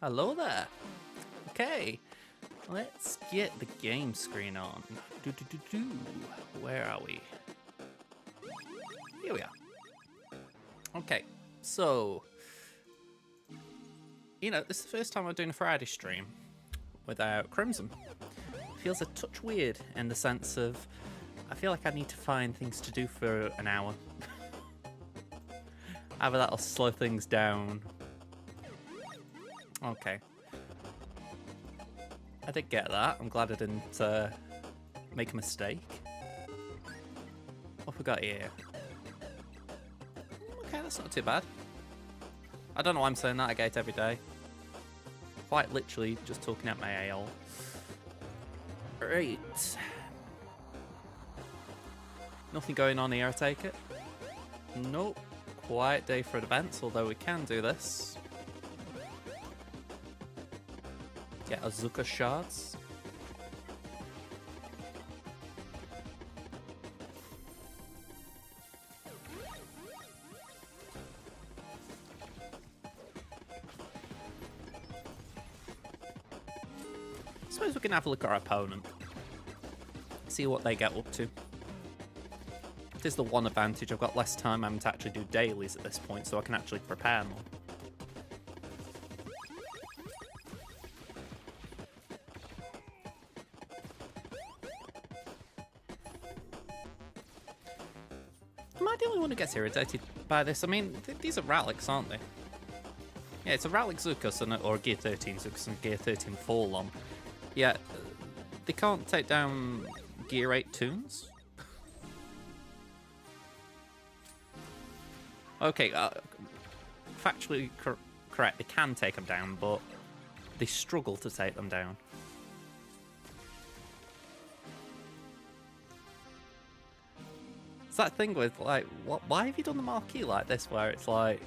Hello there. Okay, let's get the game screen on. Where are we? Here we are. Okay, so, this is the first time I'm doing a Friday stream without Crimson. It feels a touch weird in the sense of, I feel like I need to find things to do for an hour. Either that'll slow things down. Okay. I did get that. I'm glad I didn't make a mistake. What have we got here? Okay, that's not too bad. I don't know why I'm saying that. I get it every day. Quite literally just talking at my AL. Right. Nothing going on here, I take it? Nope. Quiet day for events, although we can do this. Get SWGOH shards. I suppose we can have a look at our opponent. See what they get up to. It is the one advantage. I've got less time having to actually do dailies at this point, so I can actually prepare more. Am I the only one who gets irritated by this? I mean, these are Rallics, aren't they? Yeah, it's a Rallic ZWGOH or a Gear 13 ZWGOH and Gear 13 Forlom. Yeah, they can't take down Gear 8 tunes? Okay, factually correct, they can take them down, but they struggle to take them down. It's that thing with, like, why have you done the marquee like this, where it's like,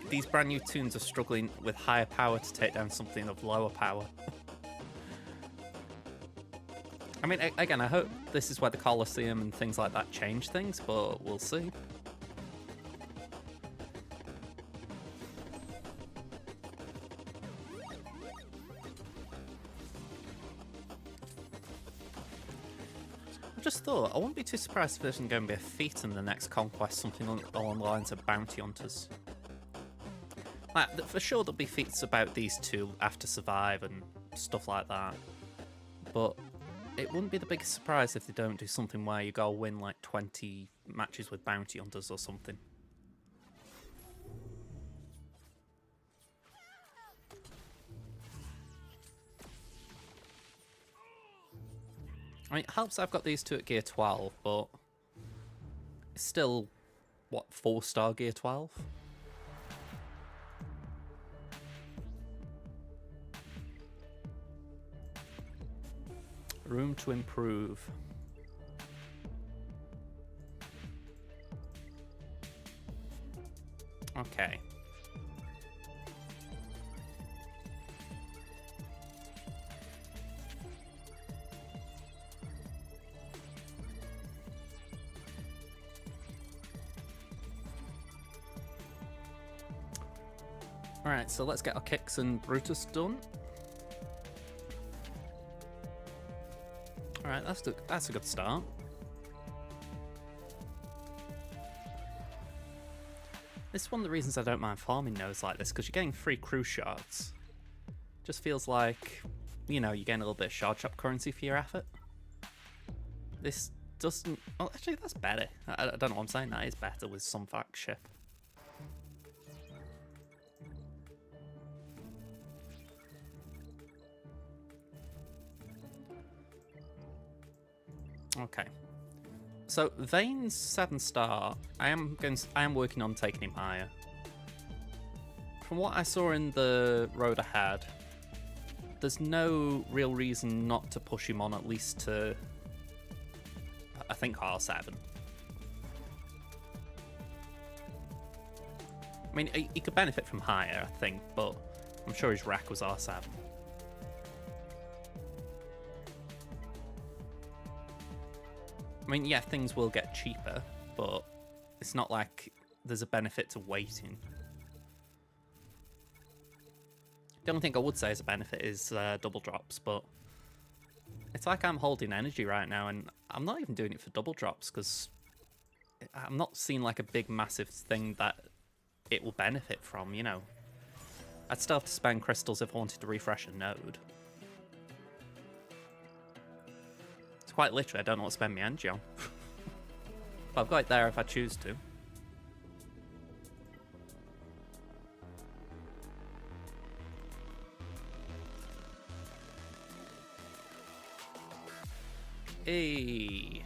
these brand new tunes are struggling with higher power to take down something of lower power. I mean, again, I hope this is where the Colosseum and things like that change things, but we'll see. I just thought, I wouldn't be too surprised if there's going to be a feat in the next conquest, something along the lines of bounty hunters. Like, for sure there'll be feats about these two after Survive and stuff like that, but it wouldn't be the biggest surprise if they don't do something where you go win like 20 matches with bounty hunters or something. I mean, it helps I've got these two at Gear 12, but it's still, what, 4-star Gear 12? Room to improve. Okay. Alright, so let's get our kicks and Brutus done. Alright, that's a good start. This is one of the reasons I don't mind farming nodes like this, because you're getting free crew shards. Just feels like, you're getting a little bit of shard shop currency for your effort. This doesn't... Oh, actually, that's better. I don't know what I'm saying. That is better with some faction. Okay, so Vane's 7-star. I am working on taking him higher. From what I saw in the road ahead, there's no real reason not to push him on at least to, I think, R7. I mean, he could benefit from higher, I think, but I'm sure his rack was R7. I mean, yeah, things will get cheaper, but it's not like there's a benefit to waiting. The only thing I would say as a benefit is double drops, but it's like I'm holding energy right now, and I'm not even doing it for double drops because I'm not seeing like a big massive thing that it will benefit from, you know. I'd still have to spend crystals if I wanted to refresh a node. It's quite literally, I don't know what to spend my energy on. But I've got it there if I choose to. Hey.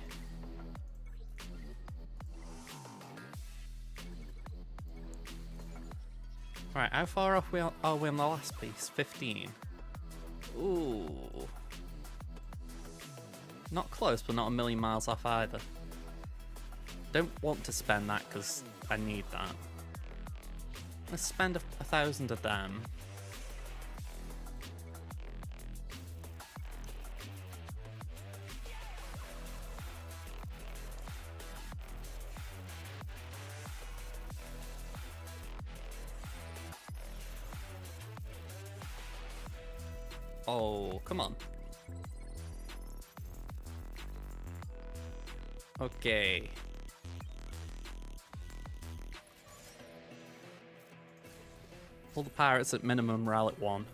Right, how far off are we on the last piece? 15. Ooh. Not close, but not a million miles off either. Don't want to spend that because I need that. Let's spend 1,000 of them. Oh, come on. Okay. All the pirates at minimum morale at 1.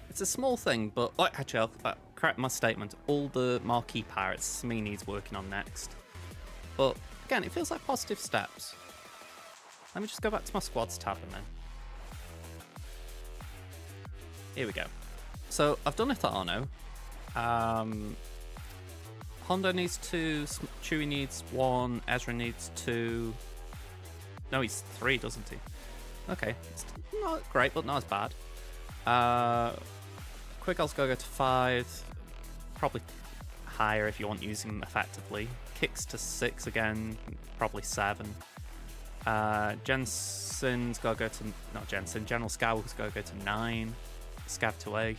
It's a small thing, but actually, I'll correct my statement. All the marquee pirates, me needs working on next. But again, it feels like positive steps. Let me just go back to my squads tab and then. Here we go. So I've done Ithano. Hondo needs 2, Chewie needs 1, Ezra needs 2. No, he's 3, doesn't he? Okay, it's not great, but not as bad. Quiggle's gotta go to 5. Probably higher if you want to use him effectively. Kicks to 6 again, probably 7. Jensen's gotta go to, not Jensen, General Skywalker's gotta go to 9, Scav to 8.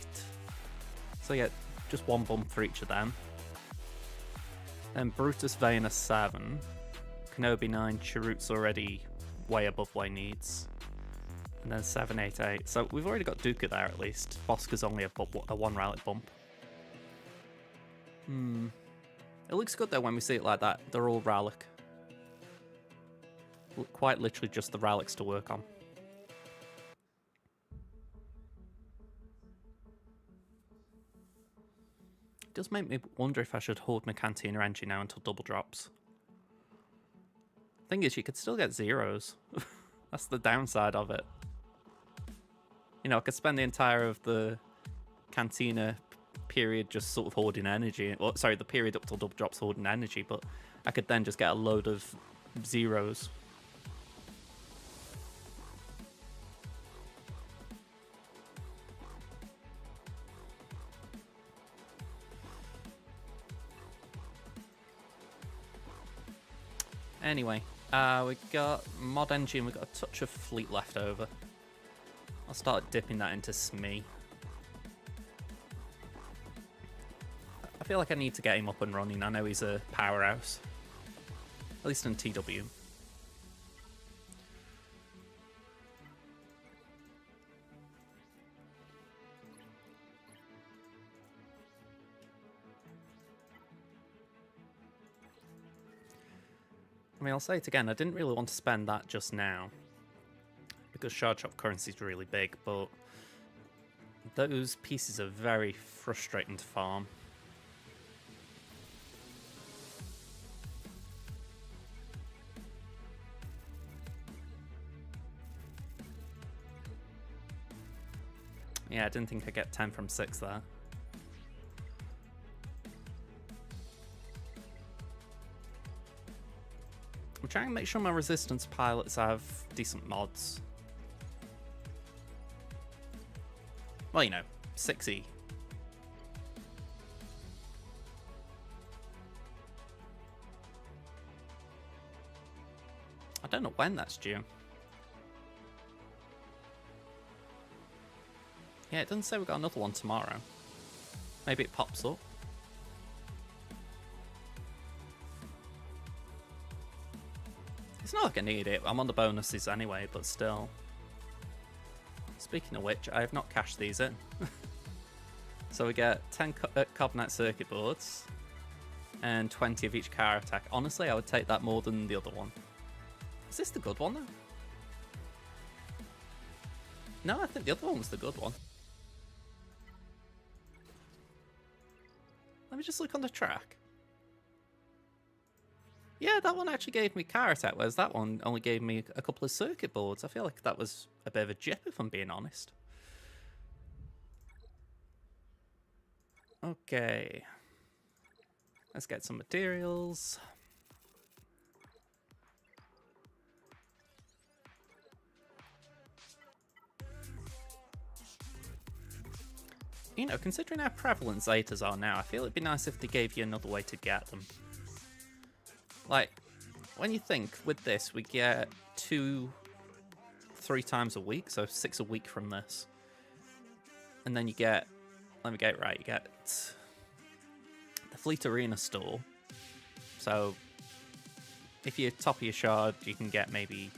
So yeah, just 1 bump for each of them. Then Brutus Vayner 7, Kenobi 9, Chirrut's already way above what he needs. And then 7, 8, 8. So we've already got Dooku there at least. Bosca's only a 1 relic bump. It looks good though when we see it like that. They're all relic. Quite literally just the relics to work on. It does make me wonder if I should hold my Cantina engine now until double drops. Thing is, you could still get zeros. That's the downside of it. You know, I could spend the entire of the Cantina period just sort of hoarding energy. Or, sorry, the period up till double drops hoarding energy, but I could then just get a load of zeros. Anyway, we got mod engine, we got a touch of fleet left over. I'll start dipping that into Smee. I feel like I need to get him up and running. I know he's a powerhouse. At least in TW. I mean, I'll say it again, I didn't really want to spend that just now, because Shard Shop currency is really big, but those pieces are very frustrating to farm. Yeah, I didn't think I'd get 10 from 6 there. I'm trying to make sure my resistance pilots have decent mods. Well, you know, 6E. I don't know when that's due. Yeah, it doesn't say we've got another one tomorrow. Maybe it pops up. not like I need it. I'm on the bonuses anyway, but still. Speaking of which, I have not cashed these in. So we get 10 carbonite circuit boards and 20 of each car attack. Honestly, I would take that more than the other one. Is this the good one, though? No, I think the other one was the good one. Let me just look on the track. Yeah, that one actually gave me car attack, whereas that one only gave me a couple of circuit boards. I feel like that was a bit of a jip, if I'm being honest. Okay. Let's get some materials. You know, considering how prevalent Zetas are now, I feel it'd be nice if they gave you another way to get them. Like, when you think, with this, we get 2-3 times a week, so 6 a week from this. And then you get, let me get it right, you get the Fleet Arena store. So, if you're top of your shard, you can get maybe,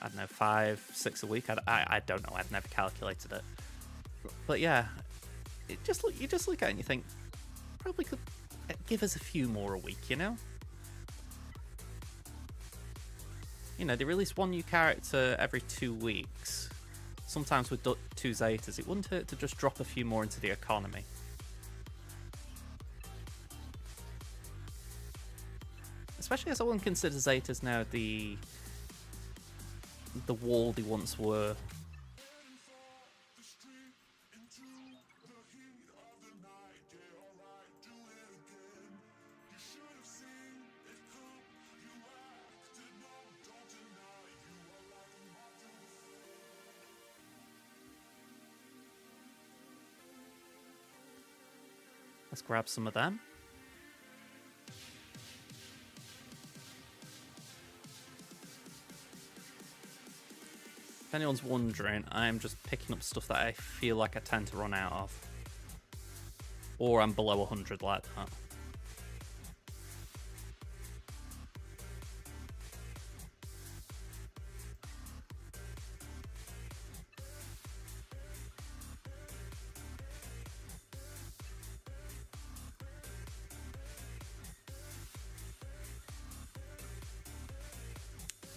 I don't know, 5-6 a week. I don't know, I've never calculated it. But yeah, you just look at it and you think, probably could give us a few more a week, you know? You know, they release one new character every 2 weeks. Sometimes with 2 Zetas, it wouldn't hurt to just drop a few more into the economy. Especially as I wouldn't consider Zetas now the wall they once were. Let's grab some of them. If anyone's wondering, I'm just picking up stuff that I feel like I tend to run out of. Or I'm below 100 like that.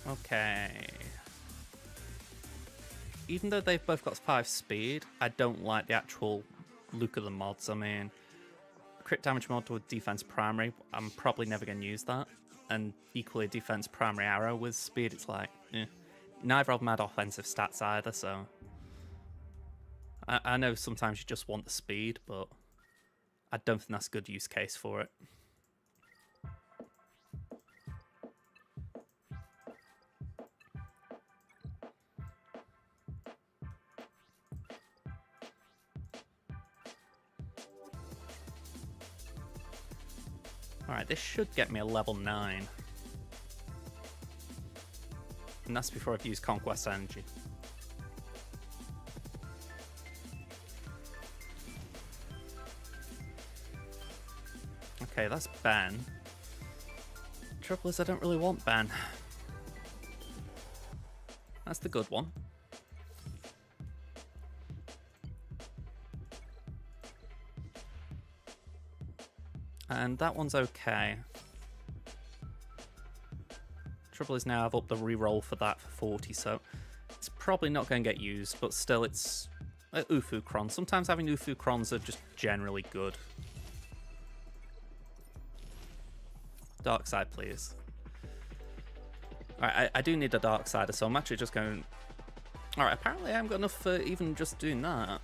Okay. Even though they've both got 5 speed, I don't like the actual look of the mods. I mean, crit damage mod with defense primary, I'm probably never going to use that. And equally defense primary arrow with speed, it's like, eh. Neither of them had offensive stats either, so... I know sometimes you just want the speed, but I don't think that's a good use case for it. Alright, this should get me a level 9. And that's before I've used Conquest Energy. Okay, that's Ben. Trouble is I don't really want Ben. That's the good one. And that one's okay. Trouble is now I've upped the reroll for that for 40, so it's probably not going to get used, but still it's Ufu Cron. Sometimes having Ufu Crons are just generally good. Dark side, please. Alright, I do need a dark sider, so I'm actually just going... Alright, apparently I haven't got enough for even just doing that.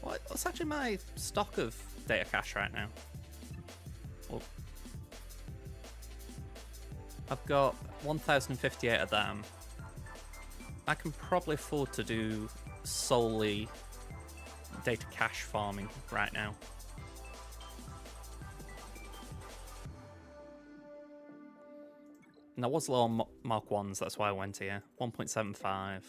What's actually my stock of data cache right now? Well, I've got 1,058 of them. I can probably afford to do solely data cache farming right now. And I was low on Mark 1s, that's why I went here. 1.75.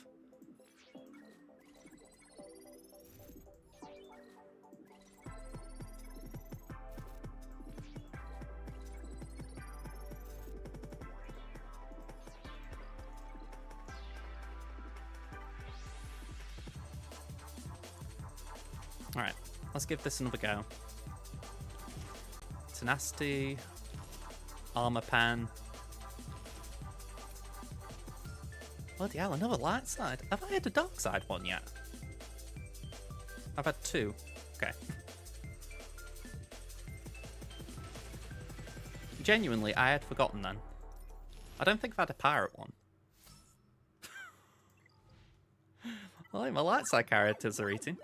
Alright, let's give this another go. Tenacity, armor pan. Bloody hell, another light side. Have I had a dark side one yet? I've had 2. Okay. Genuinely, I had forgotten then. I don't think I've had a pirate one. Well, my light side characters are eating.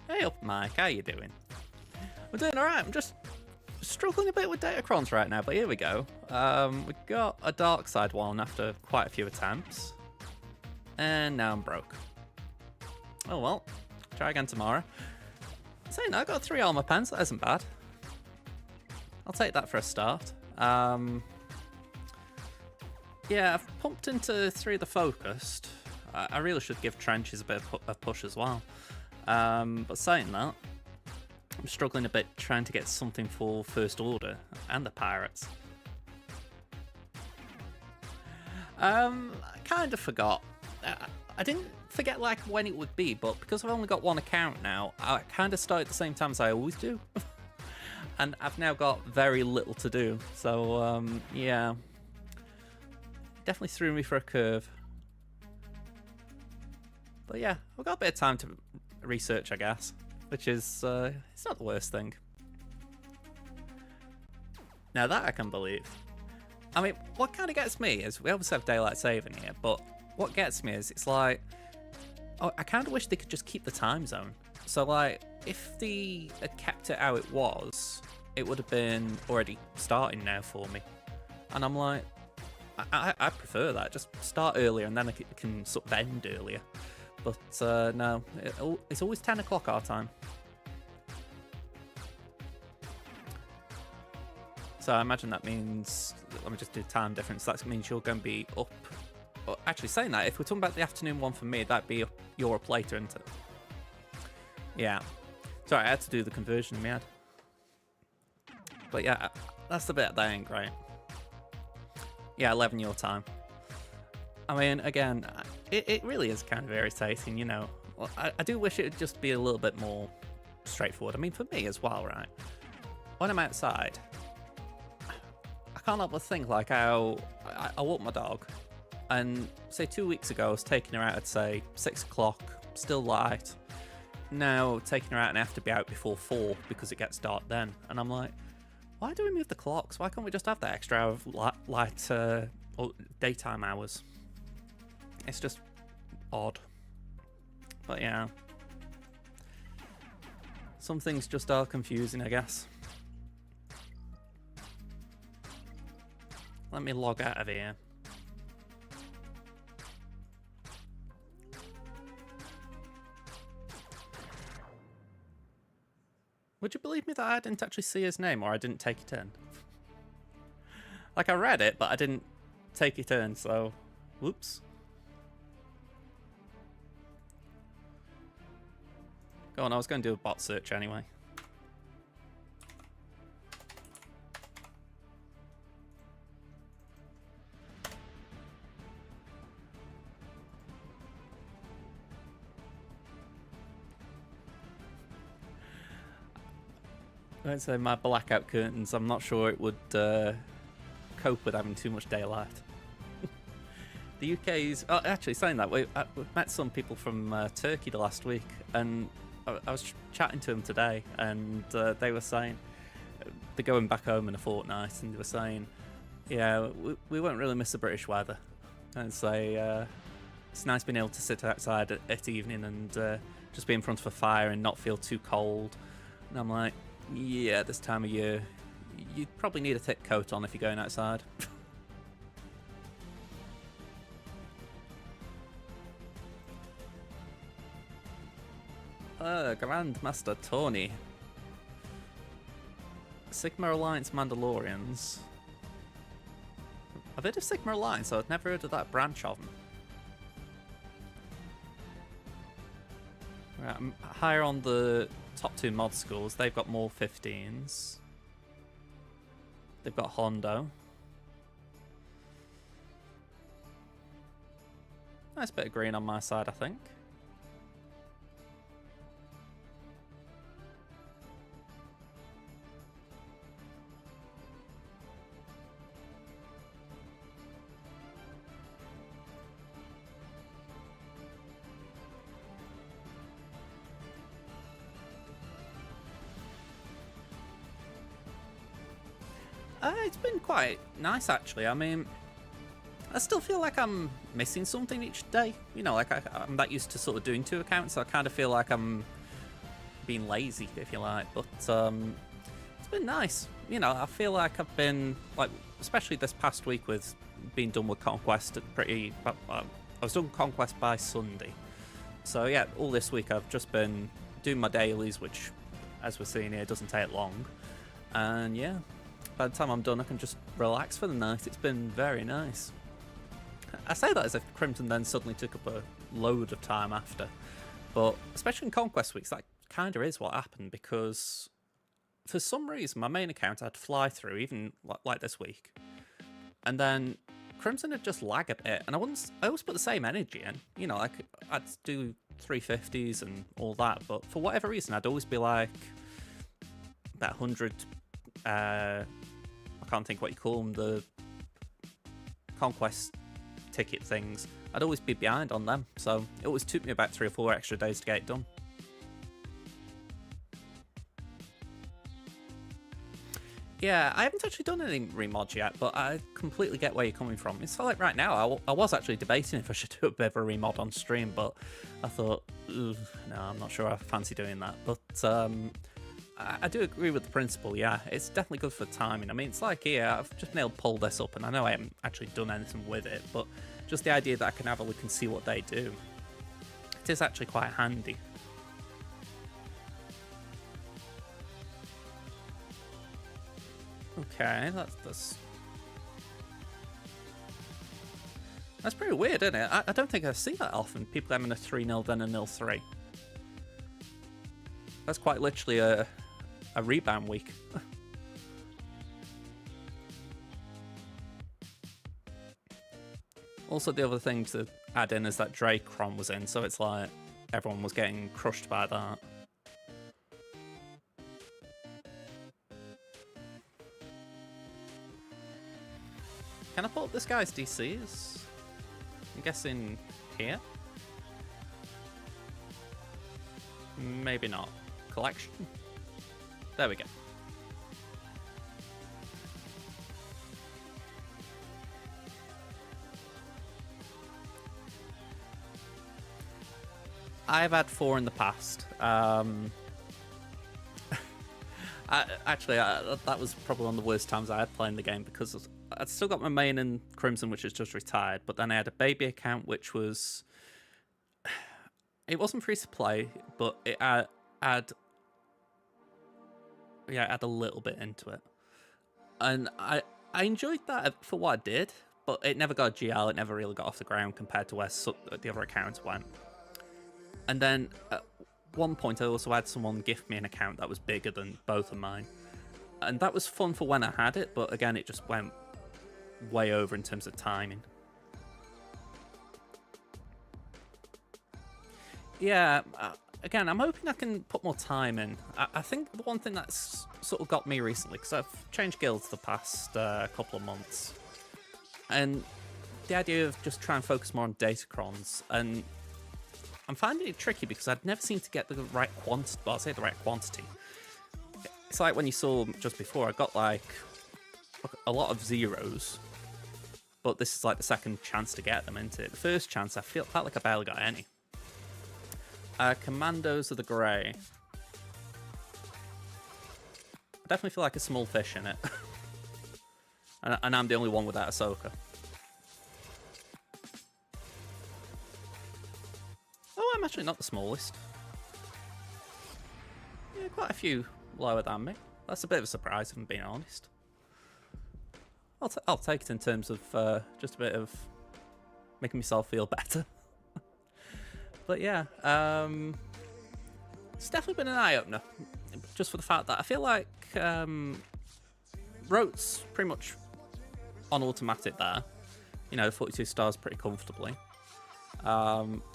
Hey up, Mike, how you doing? We're doing alright, I'm just struggling a bit with Datacrons right now, but here we go. We got a dark side one after quite a few attempts. And now I'm broke. Oh well, try again tomorrow. Saying that, I got 3 armor pens, that isn't bad. I'll take that for a start. Yeah, I've pumped into 3 of the focused. I really should give trenches a bit of a push as well. But saying that, I'm struggling a bit trying to get something for First Order and the pirates. I kind of forgot. I didn't forget like when it would be, but because I've only got 1 account now, I kind of start at the same time as I always do. And I've now got very little to do. So, yeah. Definitely threw me for a curve. But yeah, I've got a bit of time to research, I guess. Which is, it's not the worst thing. Now that I can believe. I mean, what kind of gets me is, we obviously have daylight saving here, but what gets me is, it's like, oh, I kind of wish they could just keep the time zone. So like, if they had kept it how it was, it would have been already starting now for me. And I'm like, I prefer that. Just start earlier and then it can sort of end earlier. But no, it's always 10 o'clock our time. So I imagine that means, let me just do time difference, that means you're going to be up. Well, actually saying that, if we're talking about the afternoon one for me, that'd be you're up later, isn't it? Yeah. Sorry, I had to do the conversion in my head. But yeah, that's the bit that ain't great. Yeah, 11 your time. I mean, again, it really is kind of irritating, you know. Well, I do wish it would just be a little bit more straightforward. I mean, for me as well, right? When I'm outside, I can't help but think like how I walk my dog, and say 2 weeks ago I was taking her out at say 6 o'clock, still light. Now taking her out and I have to be out before 4 because it gets dark then. And I'm like, why do we move the clocks? Why can't we just have that extra hour of light or daytime hours? It's just odd. But yeah. Some things just are confusing, I guess. Let me log out of here. Would you believe me that I didn't actually see his name, or I didn't take it in? Like, I read it, but I didn't take it in, so... Whoops. Go on, I was going to do a bot search anyway. I'd say my blackout curtains, I'm not sure it would cope with having too much daylight. The UK's... Oh, actually, saying that, we've met some people from Turkey the last week, and I was chatting to them today, and they were saying they're going back home in a fortnight, and they were saying, yeah, we won't really miss the British weather. And say, it's nice being able to sit outside at evening and just be in front of a fire and not feel too cold. And I'm like, yeah, this time of year, you'd probably need a thick coat on if you're going outside. Grandmaster Tony. Sigma Alliance Mandalorians. I've heard of Sigma Alliance, so I've never heard of that branch of them. Right, I'm higher on the top 2 mod schools. They've got more 15s. They've got Hondo. Nice bit of green on my side, I think. It's been quite nice, actually. I mean, I still feel like I'm missing something each day. You know, like I'm that used to sort of doing 2 accounts, so I kind of feel like I'm being lazy, if you like. But it's been nice. You know, I feel like I've been, like, especially this past week with being done with Conquest pretty... I was done Conquest by Sunday. So yeah, all this week I've just been doing my dailies, which, as we're seeing here, doesn't take long. And yeah, by the time I'm done, I can just relax for the night. It's been very nice. I say that as if Crimson then suddenly took up a load of time after. But especially in Conquest weeks, that kind of is what happened, because for some reason my main account I'd fly through, even like this week. And then Crimson would just lag a bit, and I always put the same energy in. You know, like I'd do 350s and all that, but for whatever reason I'd always be like about 100... I can't think what you call them, the Conquest ticket things. I'd always be behind on them, so it always took me about 3 or 4 extra days to get it done. Yeah, I haven't actually done any remods yet, but I completely get where you're coming from. It's like right now, I was actually debating if I should do a bit of a remod on stream, but I thought, no, I'm not sure I fancy doing that. But I do agree with the principle, yeah. It's definitely good for timing. I mean, it's like here, I've just been able to pull this up, and I know I haven't actually done anything with it, but just the idea that I can have a look and see what they do, it is actually quite handy. Okay, that's pretty weird, isn't it? I don't think I see that often, people having a 3-0 then a 0-3. That's quite literally a rebound week. Also, the other thing to add in is that Dracron was in, so it's like everyone was getting crushed by that. Can I put up this guy's DCs? I'm guessing here? Maybe not. Collection? There we go. I've had 4 in the past. That was probably one of the worst times I had playing the game, because I'd still got my main in Crimson, which is just retired, but then I had a baby account, which was... It wasn't free to play, but it had a little bit into it. And I enjoyed that for what I did, but it never got a GL, it never really got off the ground compared to where the other accounts went. And then at one point I also had someone gift me an account that was bigger than both of mine. And that was fun for when I had it, but again, it just went way over in terms of timing. Yeah, again, I'm hoping I can put more time in. I think the one thing that's sort of got me recently, because I've changed guilds the past couple of months, and the idea of just trying to focus more on datacrons, and I'm finding it tricky because I'd never seem to get the right quantity. Well, I'll say the right quantity. It's like when you saw just before, I got like a lot of zeros, but this is like the second chance to get them, isn't it? The first chance, I felt like I barely got any. Commandos of the Grey. I definitely feel like a small fish in it. and I'm the only one without Ahsoka. Oh, I'm actually not the smallest. Yeah, quite a few lower than me. That's a bit of a surprise, if I'm being honest. I'll take it in terms of just a bit of making myself feel better. But yeah, it's definitely been an eye-opener, just for the fact that I feel like Rote's pretty much on automatic there. You know, 42 stars pretty comfortably.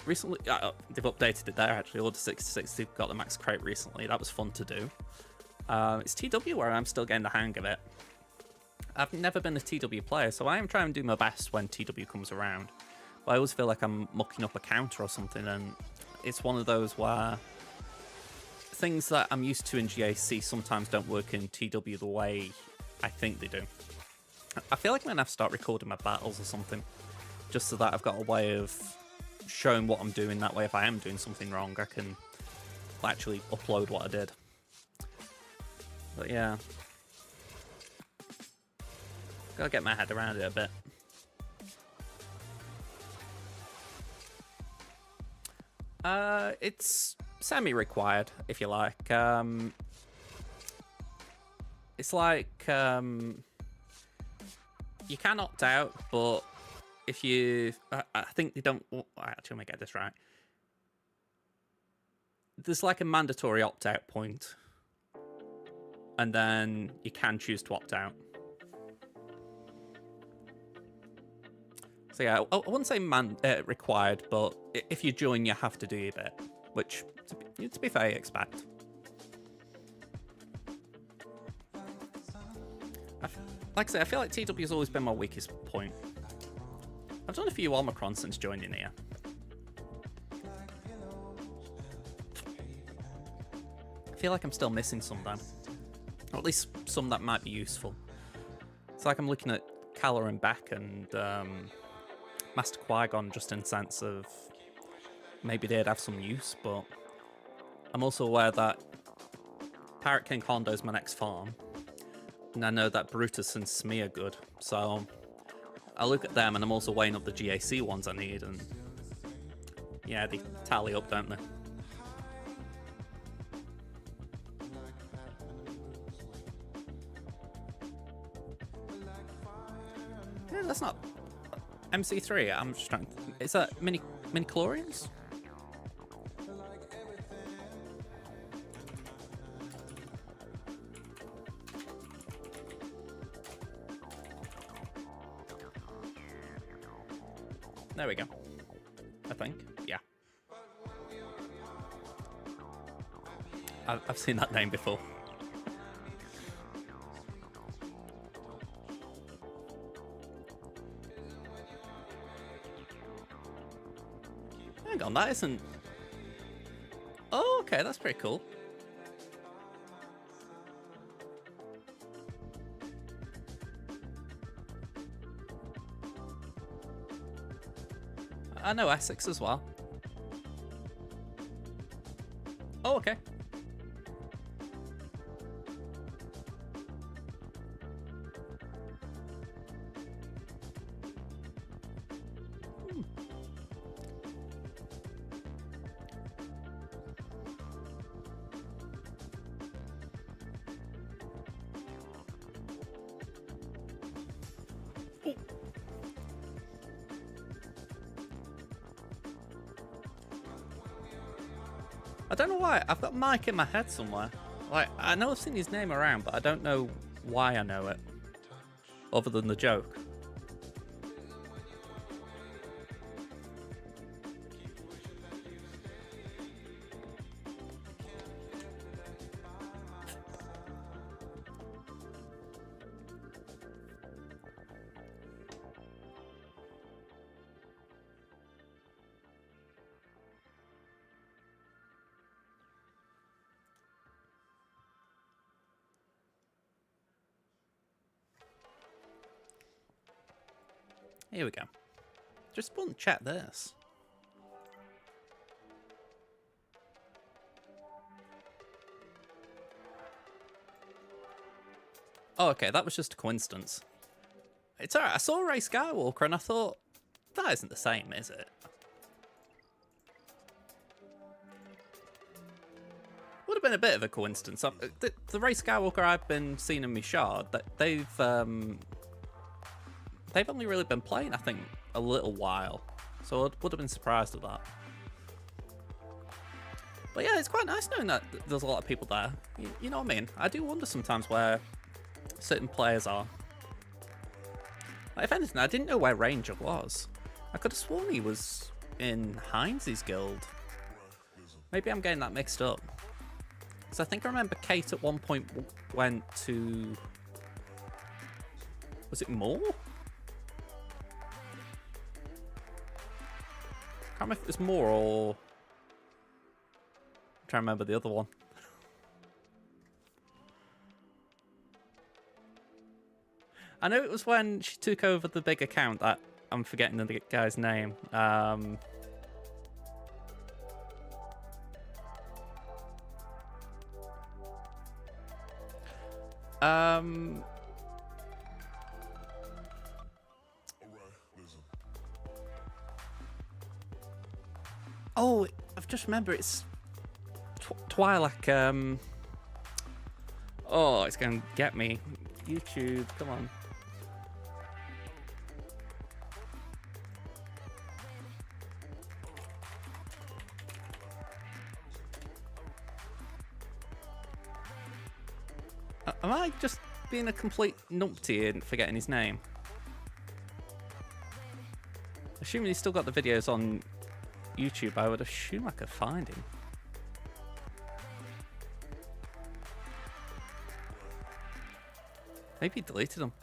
Recently, they've updated it there actually. Order 66, they've got the max crate recently. That was fun to do. It's TW where I'm still getting the hang of it. I've never been a TW player, so I am trying to do my best when TW comes around. But I always feel like I'm mucking up a counter or something, and it's one of those where things that I'm used to in GAC sometimes don't work in TW the way I think they do. I feel like I'm going to have to start recording my battles or something, just so that I've got a way of showing what I'm doing. That way, if I am doing something wrong, I can actually upload what I did. But yeah. Gotta get my head around it a bit. It's semi-required, if you like. It's like you can opt out, but if you, I think they don't. Actually, let me get this right. There's like a mandatory opt-out point, and then you can choose to opt out. So yeah, I wouldn't say required, but if you join, you have to do your bit, which, to be fair, you expect. Like I say, I feel like TW has always been my weakest point. I've done a few Omicron since joining here. I feel like I'm still missing some of them, or at least some that might be useful. It's like I'm looking at Kala and Beck and Master Qui-Gon just in sense of maybe they'd have some use, but I'm also aware that Parrot King Hondo's my next farm, and I know that Brutus and Smee are good, so I look at them and I'm also weighing up the GAC ones I need, and yeah, they tally up, don't they? Yeah, that's not MC3. I'm just trying. Is that mini chlorians? There we go. I think. Yeah. I've seen that name before. Hang on, that isn't... Oh, okay, that's pretty cool. I know Essex as well. Oh, okay. I don't know why. I've got Mike in my head somewhere. Like, I know I've seen his name around, but I don't know why I know it. Other than the joke. Here we go. Just want to check this. Oh, okay, that was just a coincidence. It's alright, I saw Ray Skywalker and I thought, that isn't the same, is it? Would have been a bit of a coincidence. The Ray Skywalker I've been seeing in my shard, they've only really been playing, I think, a little while. So I would have been surprised at that. But yeah, it's quite nice knowing that there's a lot of people there. You know what I mean? I do wonder sometimes where certain players are. Like, if anything, I didn't know where Ranger was. I could have sworn he was in Heinz's guild. Maybe I'm getting that mixed up. Because I think I remember Kate at one point went to... Was it Moore? I can't remember if it was Moore or... I'm trying to remember the other one. I know it was when she took over the big account that I'm forgetting the guy's name. Oh, I've just remembered it's Twi'lek. Oh, it's going to get me. YouTube, come on. Am I just being a complete numpty and forgetting his name? Assuming he's still got the videos on YouTube, I would assume I could find him. Maybe he deleted them.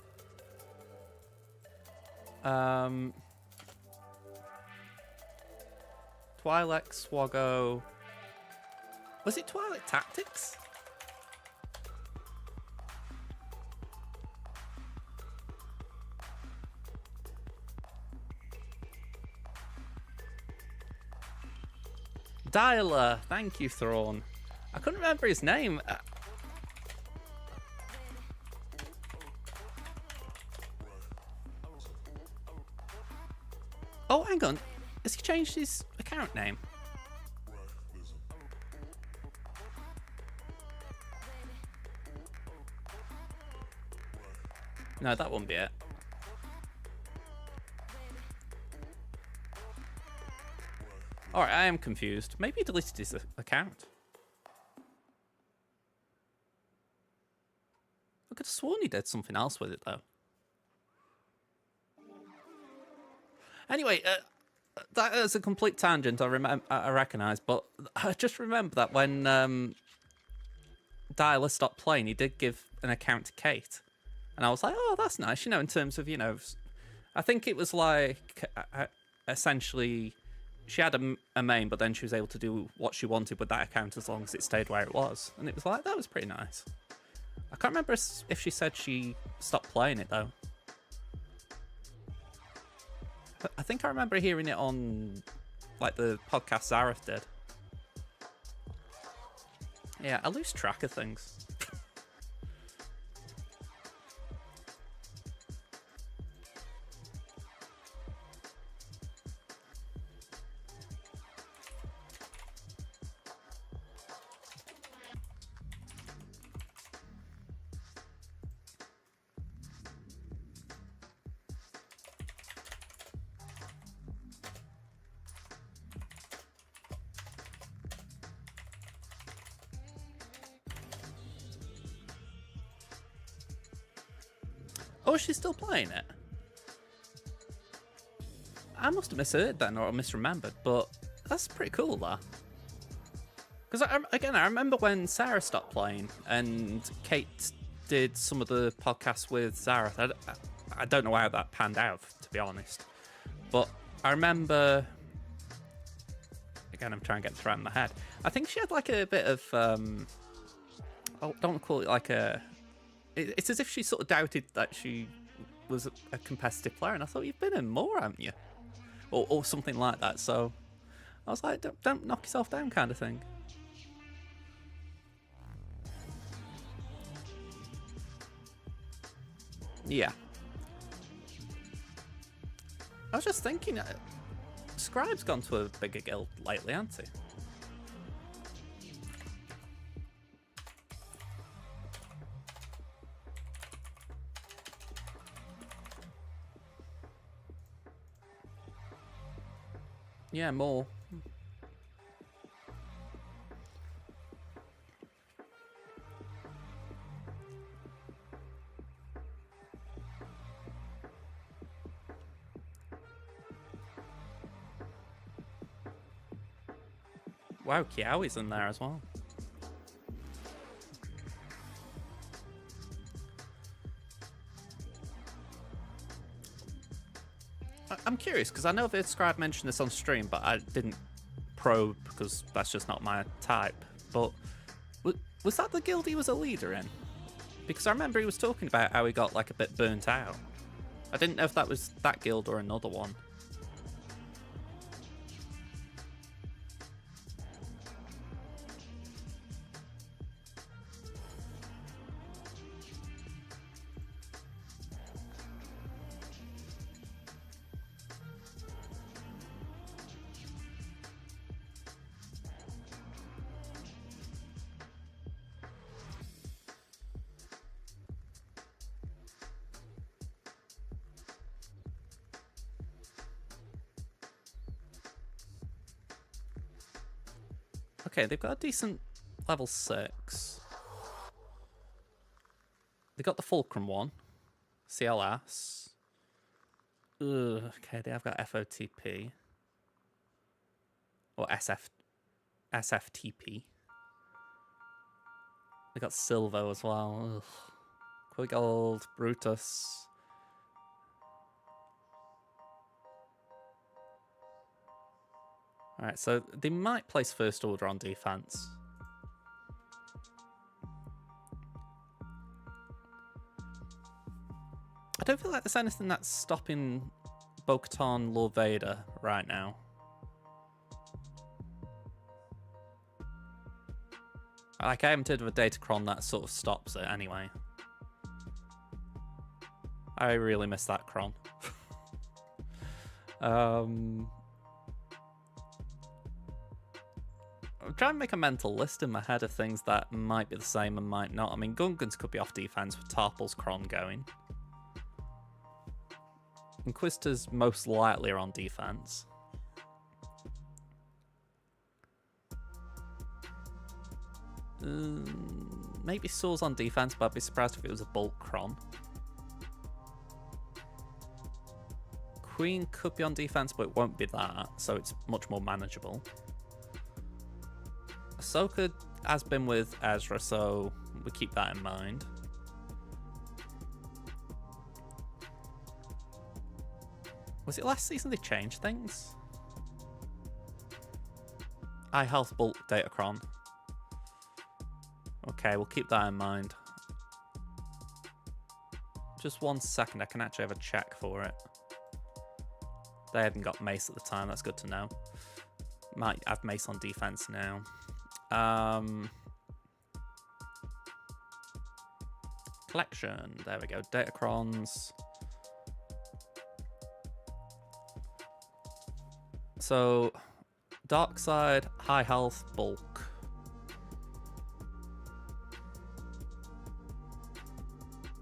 Twi'lek SWGOH. Was it Twi'lek Tactics? Dialer, thank you, Thrawn. I couldn't remember his name. Oh, hang on. Has he changed his account name? No, that won't be it. Alright, I am confused. Maybe he deleted his account. I could have sworn he did something else with it, though. Anyway, that is a complete tangent, I recognise, but I just remember that when Dialer stopped playing, he did give an account to Kate. And I was like, oh, that's nice, you know, in terms of, you know... I think it was like, essentially... She had a main, but then she was able to do what she wanted with that account as long as it stayed where it was. And it was like, that was pretty nice. I can't remember if she said she stopped playing it, though. I think I remember hearing it on, like, the podcast Zareth did. Yeah, I lose track of things. Oh, she's still playing it? I must have misheard then, or misremembered, but that's pretty cool, that. Because, again, I remember when Sarah stopped playing, and Kate did some of the podcasts with Zareth. I don't know how that panned out, to be honest. But I remember... Again, I'm trying to get this right in my head. I think she had, like, a bit of... I don't want to call it, like, a... It's as if she sort of doubted that she was a competitive player, and I thought, you've been in more, haven't you? Or something like that. So I was like, don't knock yourself down, kind of thing. Yeah. I was just thinking, Scribe's gone to a bigger guild lately, hasn't he? Yeah, more. Wow, Kiaoi's in there as well. I'm curious, because I know VidScribe mentioned this on stream, but I didn't probe because that's just not my type. But was that the guild he was a leader in? Because I remember he was talking about how he got like a bit burnt out. I didn't know if that was that guild or another one. Okay, they've got a decent level 6. They got the Fulcrum one. CLS. Ugh, okay, they have got FOTP. Or SFTP. They got Silvo as well. Ugh. Quigold, Brutus. Alright, so they might place First Order on defense. I don't feel like there's anything that's stopping Bo-Katan Lord Vader right now. Like, I haven't heard of a Datacron that sort of stops it anyway. I really miss that Cron. I'm trying to make a mental list in my head of things that might be the same and might not. I mean, Gungans could be off defense with Tarpal's Cron going. Inquisitors most likely are on defense. Maybe Saw's on defense, but I'd be surprised if it was a bulk Cron. Queen could be on defense, but it won't be that, so it's much more manageable. Ahsoka has been with Ezra, so we keep that in mind. Was it last season they changed things? High health bulk Datacron. Okay, we'll keep that in mind. Just 1 second, I can actually have a check for it. They hadn't got Mace at the time, that's good to know. Might have Mace on defense now. Collection, there we go, Datacrons. So, dark side, high health, bulk.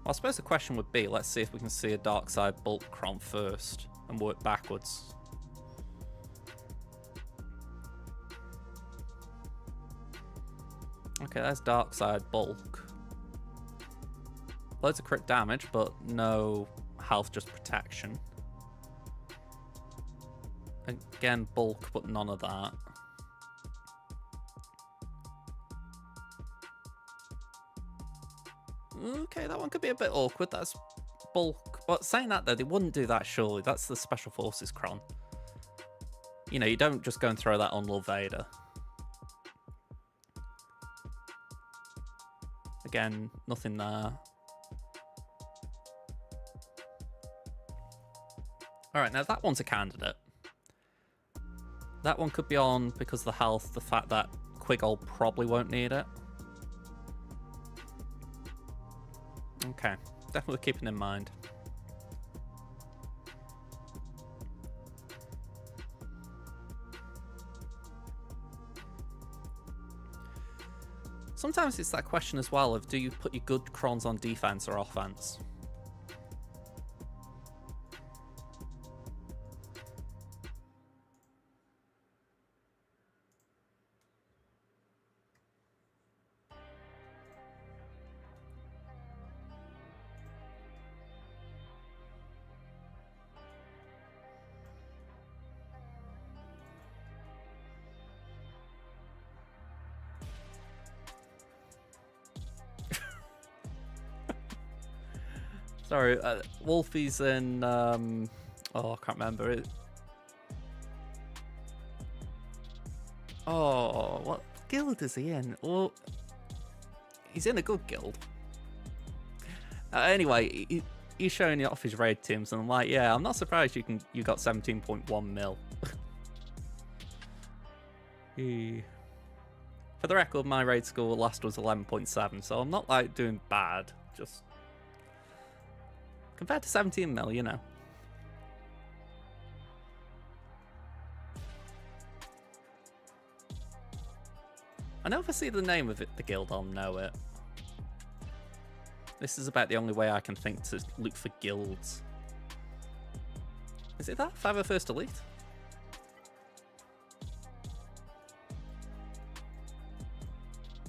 Well, I suppose the question would be, let's see if we can see a dark side bulk Cron first and work backwards. Okay, that's dark side bulk. Loads of crit damage, but no health, just protection. Again, bulk, but none of that. Okay, that one could be a bit awkward. That's bulk. But saying that, though, they wouldn't do that, surely. That's the Special Forces Cron. You know, you don't just go and throw that on Lord Vader. Again, nothing there. Alright, now that one's a candidate. That one could be on because of the health, the fact that Quigold probably won't need it. Okay, definitely keeping in mind. Sometimes it's that question as well of, do you put your good Crons on defense or offense? Sorry, Wolfie's in, oh, I can't remember it. Oh, what guild is he in? Well, he's in a good guild. Anyway, he's showing off his raid teams, and I'm like, yeah, I'm not surprised you got 17.1 mil. For the record, my raid score last was 11.7, so I'm not like doing bad. Just compared to 17 mil, you know. I know if I see the name of it, the guild, I'll know it. This is about the only way I can think to look for guilds. Is it that? 501st Elite?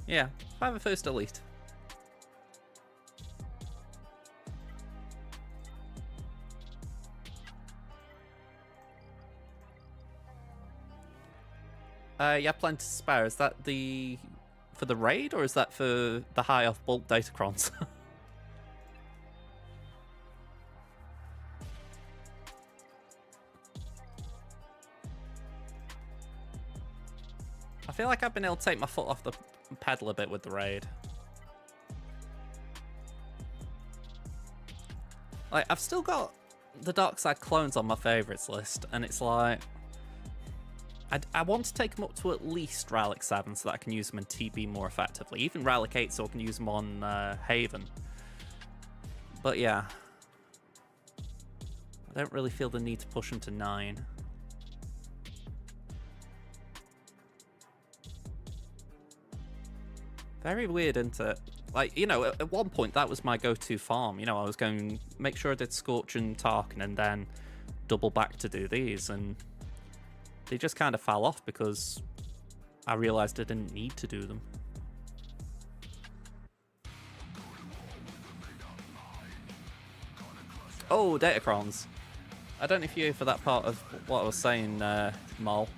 Yeah, 501st Elite. Yeah, plenty to spare. Is that for the raid, or is that for the high off bulk datacrons? I feel like I've been able to take my foot off the pedal a bit with the raid. Like, I've still got the Dark Side clones on my favourites list, and it's like, I want to take them up to at least Relic 7 so that I can use them in TB more effectively. Even Relic 8 so I can use them on Haven. But yeah, I don't really feel the need to push them to 9. Very weird, isn't it? Like, you know, at one point that was my go-to farm. You know, I was going to make sure I did Scorch and Tarkin and then double back to do these, and they just kind of fell off because I realized I didn't need to do them. Oh, Datacrons. I don't know if you're here for that part of what I was saying, Mol.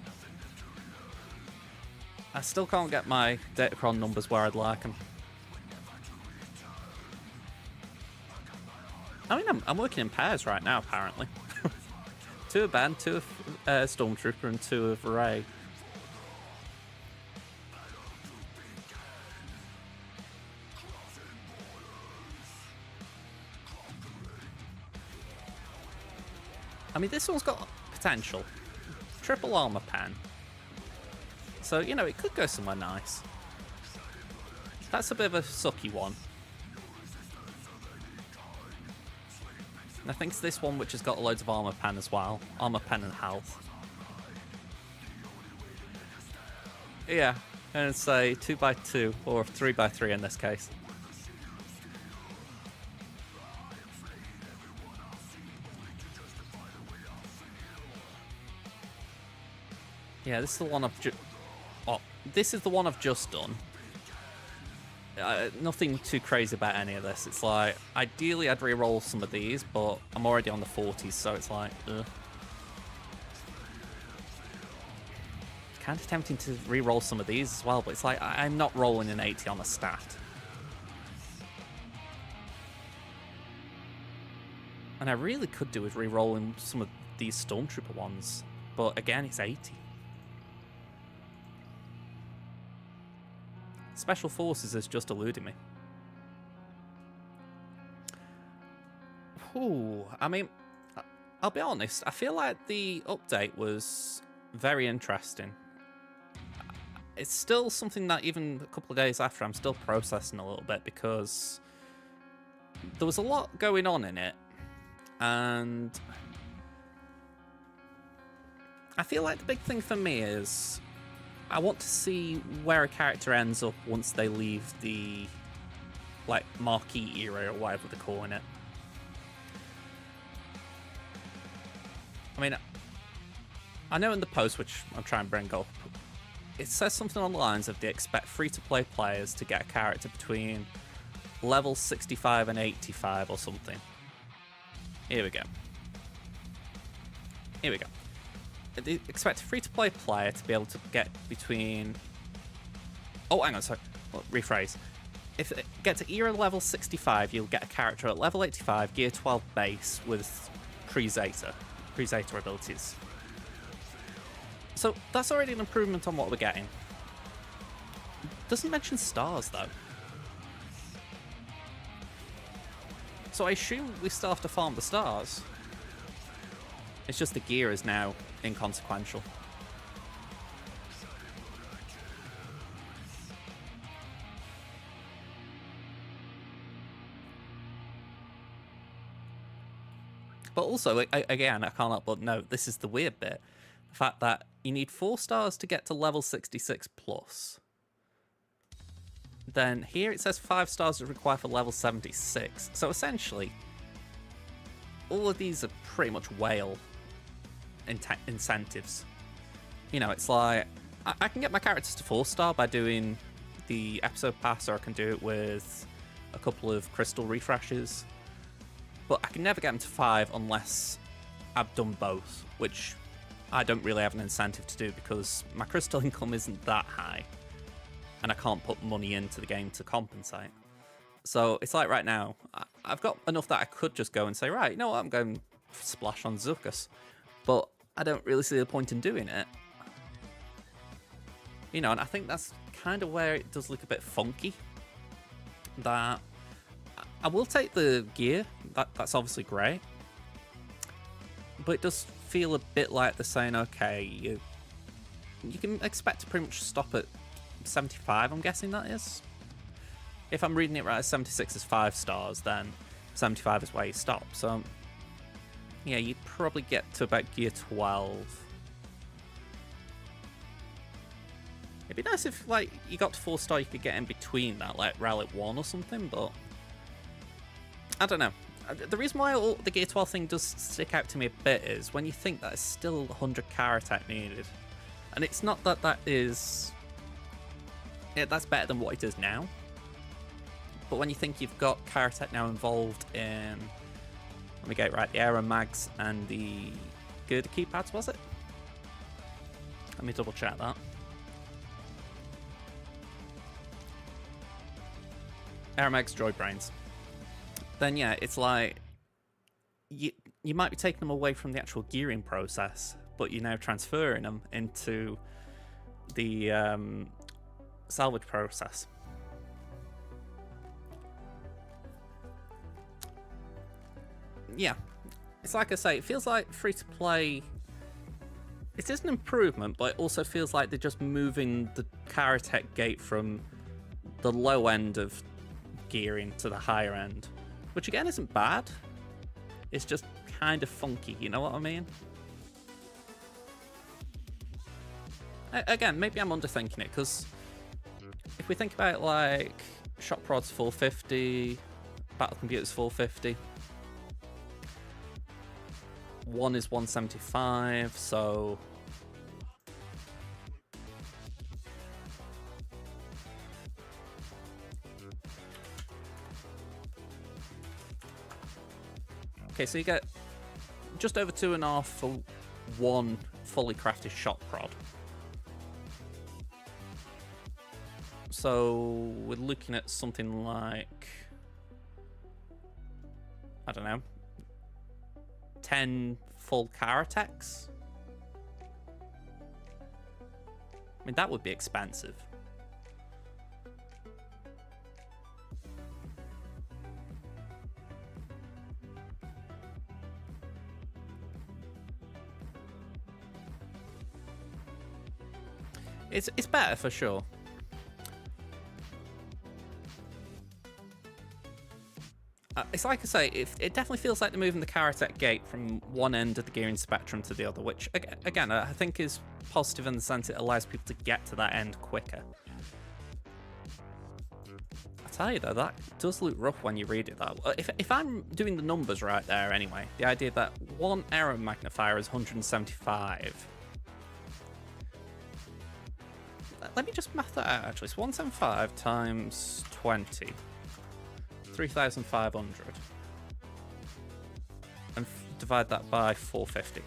I still can't get my Datacron numbers where I'd like them. I mean, I'm working in pairs right now, apparently. 2 of Ben, 2 of Stormtrooper, and 2 of Rey. I mean, this one's got potential. Triple armor pen. So, you know, it could go somewhere nice. That's a bit of a sucky one. And I think it's this one which has got loads of armor pen as well. Armor pen and health. Yeah, and say 2x2 or 3x3 in this case. Yeah, this is the one this is the one I've just done. Nothing too crazy about any of this. It's like, ideally I'd re-roll some of these, but I'm already on the 40s, so it's like, ugh. Kind of tempting to re-roll some of these as well, but it's like, I'm not rolling an 80 on a stat. And I really could do with re-rolling some of these Stormtrooper ones, but again, it's 80. Special Forces is just eluding me. Ooh, I mean, I'll be honest, I feel like the update was very interesting. It's still something that even a couple of days after I'm still processing a little bit, because there was a lot going on in it, and I feel like the big thing for me is I want to see where a character ends up once they leave the, like, marquee era or whatever they're calling it. I mean, I know in the post, which I'm trying to bring up, it says something on the lines of they expect free-to-play players to get a character between level 65 and 85 or something. Here we go. Here we go. They expect a free-to-play player to be able to get between... Oh, hang on, sorry. Well, rephrase. if it gets to era level 65, you'll get a character at level 85, gear 12 base with pre-Zeta abilities. So that's already an improvement on what we're getting. Doesn't mention stars though. So I assume we still have to farm the stars. It's just the gear is now inconsequential. But also, again, I can't help but note, this is the weird bit. The fact that you need 4 stars to get to level 66 plus. Then here it says 5 stars are required for level 76. So essentially, all of these are pretty much whale incentives. You know, it's like, I can get my characters to 4 star by doing the episode pass, or I can do it with a couple of crystal refreshes. But I can never get them to 5 unless I've done both, which I don't really have an incentive to do because my crystal income isn't that high. And I can't put money into the game to compensate. So it's like right now, I've got enough that I could just go and say, right, you know what, I'm going splash on SWGOH. But I don't really see the point in doing it. You know, and I think that's kind of where it does look a bit funky. That I will take the gear, that's obviously great. But it does feel a bit like they're saying, okay, you can expect to pretty much stop at 75, I'm guessing that is. If I'm reading it right, 76 is 5 stars, then 75 is where you stop. So, yeah, you'd probably get to about gear 12. It'd be nice if, like, you got to 4 star, you could get in between that, like Relic 1 or something, but I don't know. The reason why the gear 12 thing does stick out to me a bit is when you think that it's still 100 Karatech needed. And it's not that that is... Yeah, that's better than what it is now. But when you think you've got Karatech now involved in... Let me get it right. The Aero Mags and the Girder keypads, was it? Let me double check that. Aero Mags, Droid Brains. Then yeah, it's like... You might be taking them away from the actual gearing process, but you're now transferring them into the salvage process. Yeah, it's like I say, it feels like free to play. It is an improvement, but it also feels like they're just moving the Karatech gate from the low end of gearing to the higher end, which again isn't bad. It's just kind of funky, you know what I mean? Again, maybe I'm underthinking it, because if we think about it, like Shot Prod's 450, Battle Computer's 450, one is 175, so okay, so you get just over 2.5 for one fully crafted Shot Prod. So we're looking at something like, I don't know, 10 full Karatechs. I mean, that would be expensive. It's better for sure. It's like I say, it definitely feels like they're moving the Karatech gate from one end of the gearing spectrum to the other, which, again, I think is positive in the sense it allows people to get to that end quicker. I tell you though, that does look rough when you read it that way. If I'm doing the numbers right there anyway, the idea that one Aero Magnifier is 175. Let me just math that out actually. It's 175 times 20. 3,500 and divide that by 450.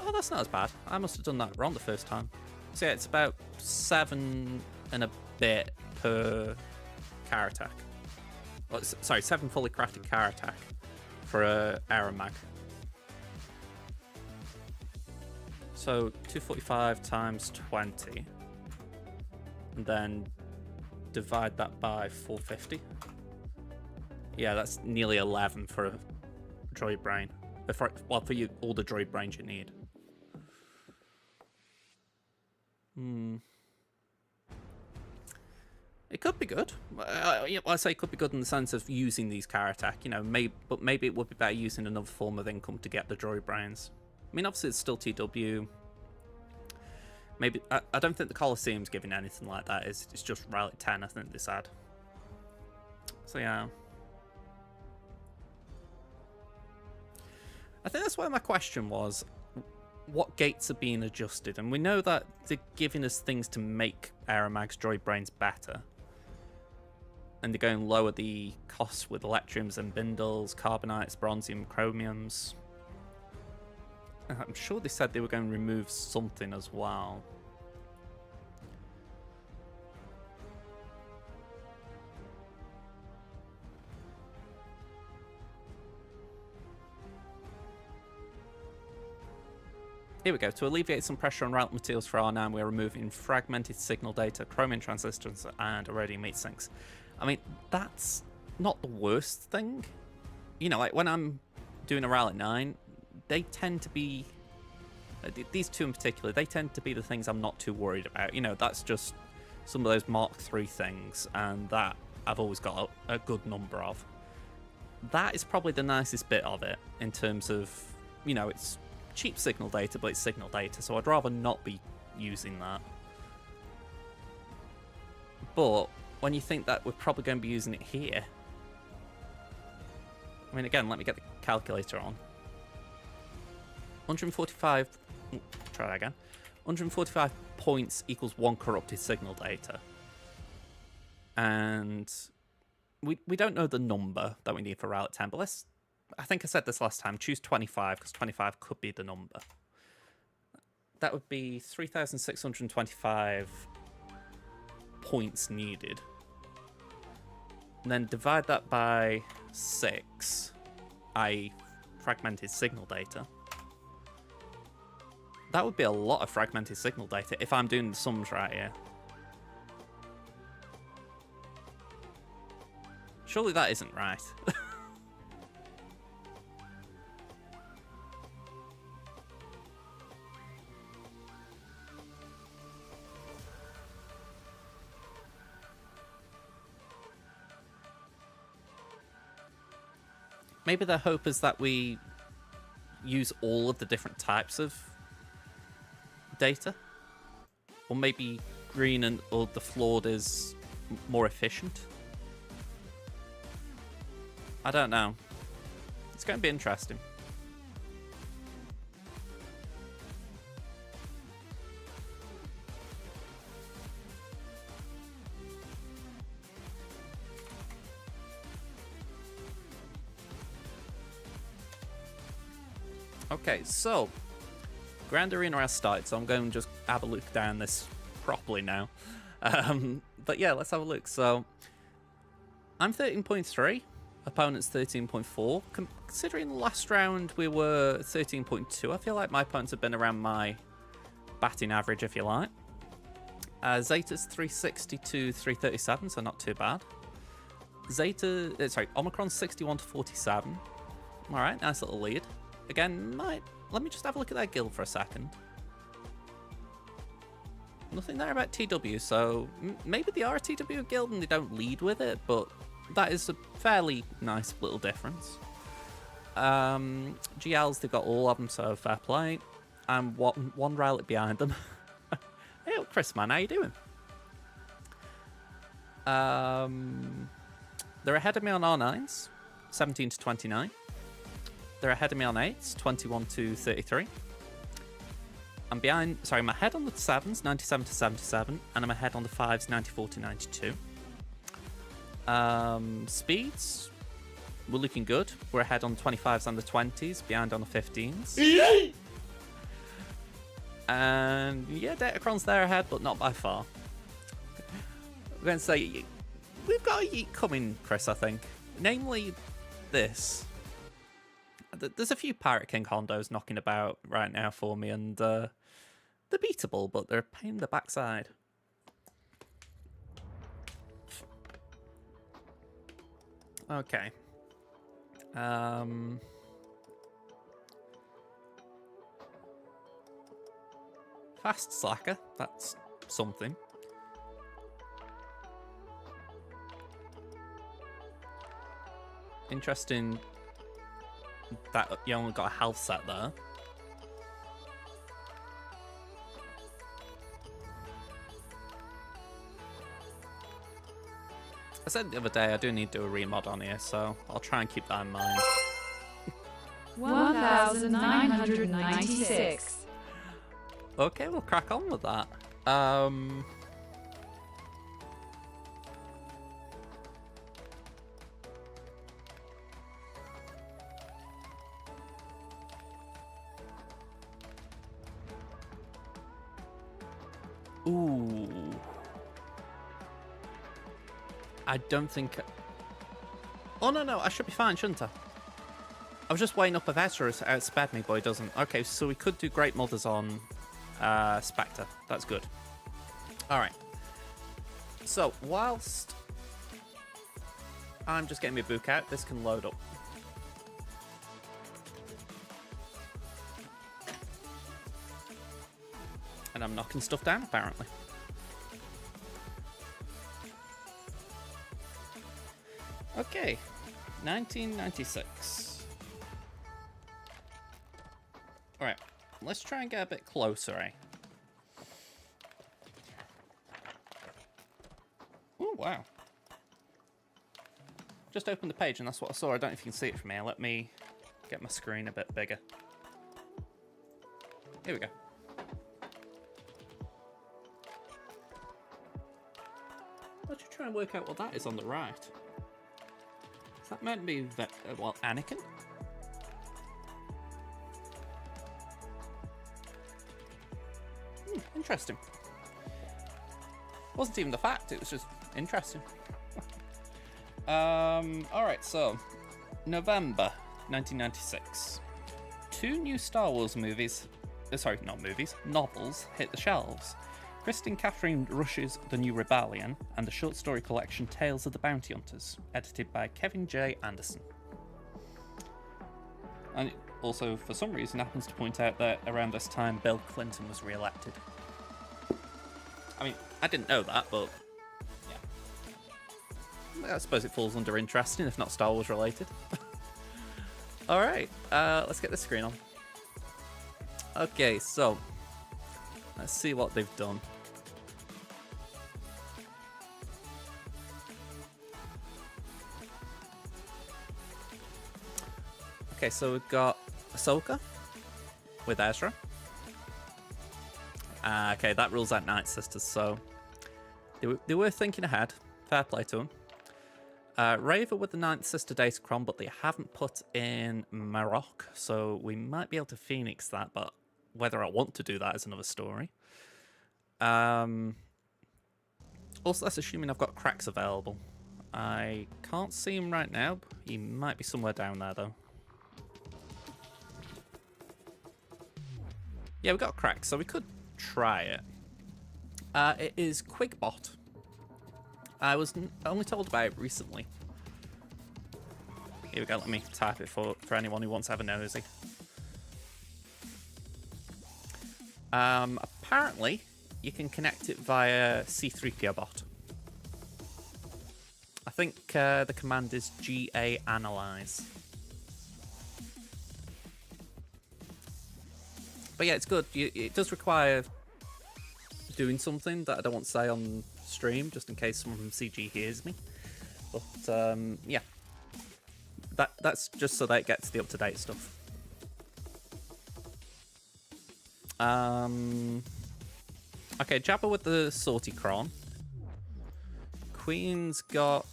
Oh, that's not as bad. I must have done that wrong the first time. So yeah, it's about 7 and a bit per car attack. Oh, sorry, 7 fully crafted car attack for a aeromag. So 245 times 20, and then divide that by 450. Yeah, that's nearly 11 for a droid brain. Well, for you, all the droid brains you need. It could be good. I say it could be good in the sense of using these car attack, you know, but maybe it would be better using another form of income to get the droid brains. I mean, obviously it's still TW. Maybe I don't think the Colosseum's giving anything like that. It's just Rally 10, I think they said. So yeah. I think that's where my question was. What gates are being adjusted? And we know that they're giving us things to make Aeromags droid brains better. And they're going lower the costs with electriums and bindles, carbonites, bronzium, chromiums. I'm sure they said they were going to remove something as well. Here we go. To alleviate some pressure on route materials for R9, we're removing fragmented signal data, chromium transistors, and iridium heat sinks. I mean, that's not the worst thing. You know, like when I'm doing a Rally 9, they tend to be, these two in particular, they tend to be the things I'm not too worried about. You know, that's just some of those Mark III things, and that I've always got a good number of. That is probably the nicest bit of it in terms of, you know, it's cheap signal data, but it's signal data, so I'd rather not be using that. But when you think that we're probably going to be using it here, I mean, again, let me get the calculator on. 145, try that again. 145 points equals 1 corrupted signal data. And we don't know the number that we need for Rally 10, but let's, I think I said this last time, choose 25, because 25 could be the number. That would be 3,625 points needed. And then divide that by 6, i.e. fragmented signal data. That would be a lot of fragmented signal data if I'm doing the sums right here. Surely that isn't right. Maybe the hope is that we use all of the different types of data, or maybe green or the flawed is more efficient. I don't know. It's going to be interesting. Okay, so Grand Arena has started, so I'm going to just have a look down this properly now. But yeah, let's have a look. So I'm 13.3, opponent's 13.4. Considering the last round we were 13.2, I feel like my opponents have been around my batting average, if you like. Zeta's 360 to 337, so not too bad. Omicron's 61 to 47. All right, nice little lead. Again, let me just have a look at that guild for a second. Nothing there about TW, so maybe they are a TW guild and they don't lead with it, but that is a fairly nice little difference. GLs, they've got all of them, so fair play. And one rally behind them. Hey, Chris, man, how you doing? They're ahead of me on R9s, 17 to 29. They're ahead of me on 8s, 21 to 33. I'm ahead on the 7s, 97 to 77, and I'm ahead on the 5s, 94 to 92. Speeds, we're looking good. We're ahead on the 25s and the 20s, behind on the 15s. And yeah, Datacron's there ahead, but not by far. I'm going to say, we've got a yeet coming, Chris, I think. Namely, this. There's a few Pirate King Hondos knocking about right now for me, and they're beatable, but they're a pain in the backside. Okay. Fast Slacker, that's something. Interesting that you only got a health set there. I said the other day I do need to do a remod on here, so I'll try and keep that in mind. 1996. Okay, we'll crack on with that. Ooh. I don't think... Oh, no, I should be fine, shouldn't I? I was just waiting up if Ezra outspared me, but he doesn't. Okay, so we could do Great Mothers on Spectre. That's good. Alright. So, whilst I'm just getting my book out, this can load up. And I'm knocking stuff down, apparently. Okay, 1996. Alright, let's try and get a bit closer, eh? Oh, wow. Just opened the page and that's what I saw. I don't know if you can see it from here. Let me get my screen a bit bigger. Here we go. Let's try and work out what that is on the right. Is that meant to be that, well, Anakin? Interesting. Wasn't even the fact, it was just interesting. Alright, so November 1996. 2 new Star Wars movies, sorry, not movies, novels hit the shelves. Kristen Catherine Rush's The New Rebellion and the short story collection Tales of the Bounty Hunters, edited by Kevin J. Anderson. And it also, for some reason, happens to point out that around this time Bill Clinton was re-elected. I mean, I didn't know that, but yeah. I suppose it falls under interesting, if not Star Wars related. Alright, let's get the screen on. Okay, so let's see what they've done. Okay, so we've got Ahsoka with Ezra. Okay, that rules out Night Sisters, so they were thinking ahead. Fair play to them. Raver with the Ninth Sister Datacron, but they haven't put in Marok, so we might be able to Phoenix that, but whether I want to do that is another story. Also, that's assuming I've got cracks available. I can't see him right now. He might be somewhere down there, though. Yeah, we've got cracks, so we could try it. It is Quigbot. I was only told about it recently. Here we go, let me type it for anyone who wants to have a nosy. Apparently, you can connect it via C3PO bot. I think the command is GA analyze. But yeah, it's good. It does require doing something that I don't want to say on stream, just in case someone from CG hears me. But yeah, that's just so that it gets the up-to-date stuff. Okay, Jabba with the Sortie Cron. Queen's got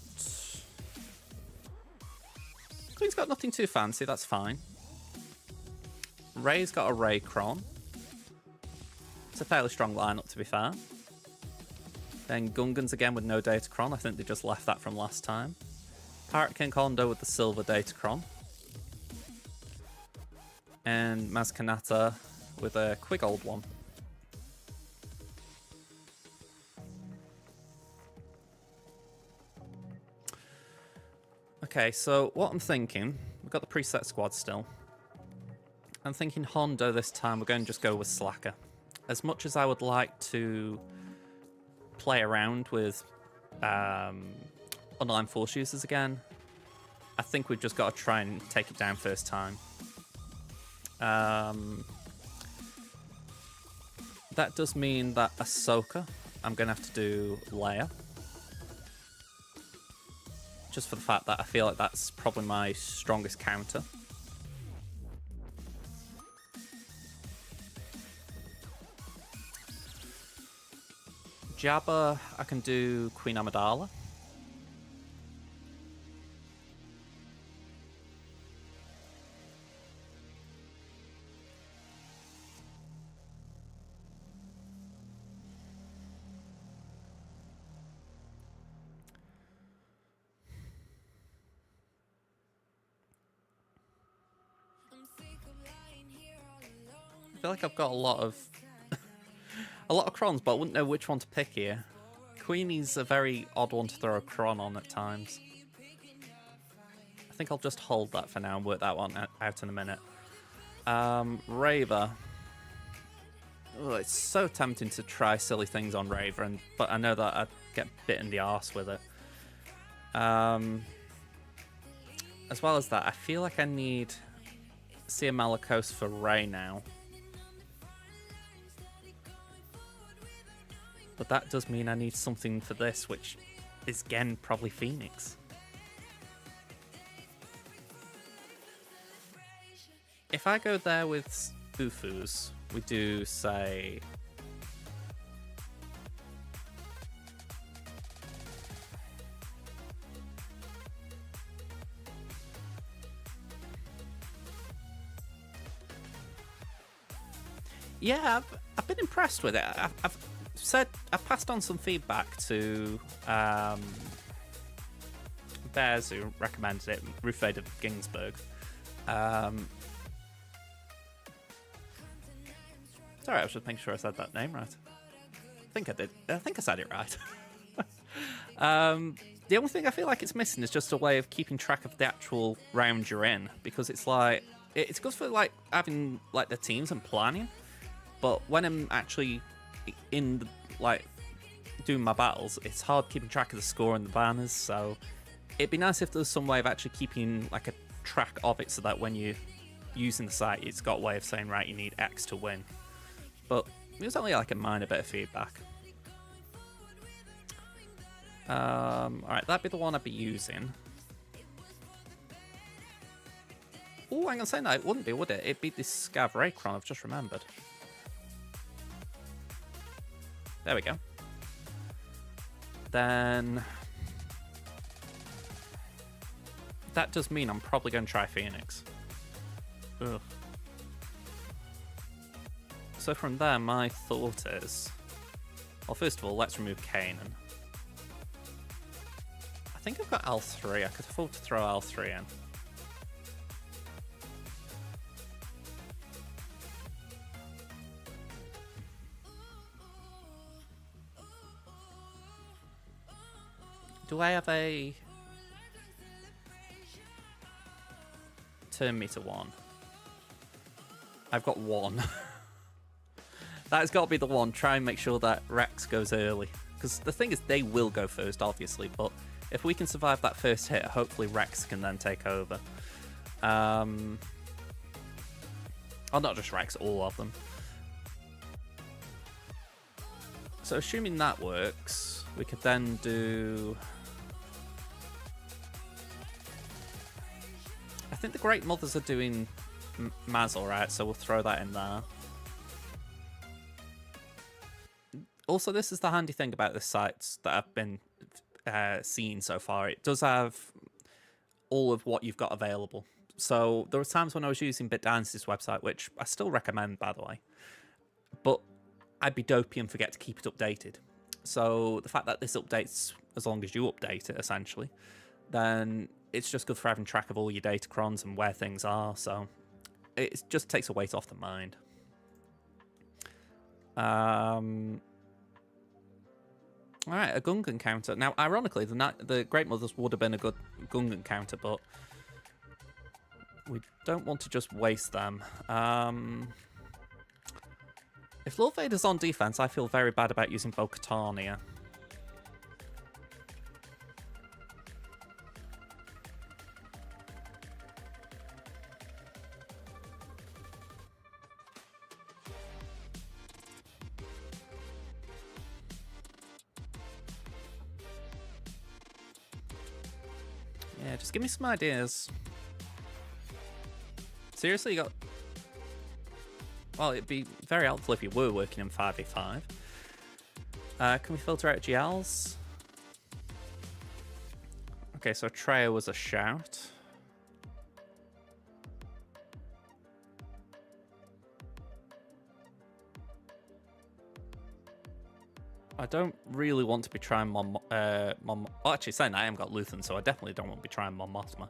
nothing too fancy, that's fine. Rey's got a Rey Cron. It's a fairly strong lineup, to be fair. Then Gungans again with no Datacron. I think they just left that from last time. Pirate King Hondo with the silver Datacron. And Mazkanata with a Quigold one. Okay, so what I'm thinking, we've got the preset squad still. I'm thinking Hondo this time, we're going to just go with Slacker. As much as I would like to play around with online force users again, I think we've just got to try and take it down first time. That does mean that Ahsoka, I'm going to have to do Leia. Just for the fact that I feel like that's probably my strongest counter. Jabba, I can do Queen Amidala. I feel like I've got a lot of crons, but I wouldn't know which one to pick here. Queenie's a very odd one to throw a cron on at times. I think I'll just hold that for now and work that one out in a minute. Raver. Oh, it's so tempting to try silly things on Raver, but I know that I'd get bit in the arse with it. As well as that, I feel like I need Sia Malakos for Rey now. But that does mean I need something for this, which is again probably Phoenix. If I go there with Bufus, we do say... Yeah, I've been impressed with it. I've passed on some feedback to Bears, who recommended it, Rufade of Ginsburg. Sorry, I was just making sure I said that name right. I think I did. I think I said it right. The only thing I feel like it's missing is just a way of keeping track of the actual round you're in, because it's like it's good for like having like the teams and planning, but when I'm actually in the, like doing my battles, it's hard keeping track of the score and the banners. So it'd be nice if there was some way of actually keeping like a track of it, so that when you're using the site, it's got a way of saying, right, you need X to win. But it was only like a minor bit of feedback. Alright, that'd be the one I'd be using. Oh, hang on, saying that, it wouldn't be, would it? It'd be this Scav Raycron, I've just remembered. There we go. Then... that does mean I'm probably going to try Phoenix. Ugh. So from there, my thought is... well, first of all, let's remove Kanan. I think I've got L3. I could afford to throw L3 in. Do I have a... turn meter 1? I've got 1. That has got to be the one. Try and make sure that Rex goes early. Because the thing is, they will go first, obviously. But if we can survive that first hit, hopefully Rex can then take over. Oh, not just Rex, all of them. So assuming that works, we could then do... I think the Great Mothers are doing Mazel, right? So we'll throw that in there. Also, this is the handy thing about the sites that I've been seeing so far. It does have all of what you've got available. So there were times when I was using BitDynasty's website, which I still recommend, by the way. But I'd be dopey and forget to keep it updated. So the fact that this updates as long as you update it, essentially, then it's just good for having track of all your datacrons and where things are. So it just takes a weight off the mind. All right, a Gungan counter. Now, ironically, the Great Mothers would have been a good Gungan counter, but we don't want to just waste them. If Lord Vader's on defense, I feel very bad about using Bo-Katan here. Yeah, just give me some ideas. Seriously, you got... Well, it'd be very helpful if you were working in 5v5. Can we filter out GLs? Okay, so Traya was a shout. I don't really want to be trying well, actually, saying that I haven't got Luthen, so I definitely don't want to be trying Mon Mothma.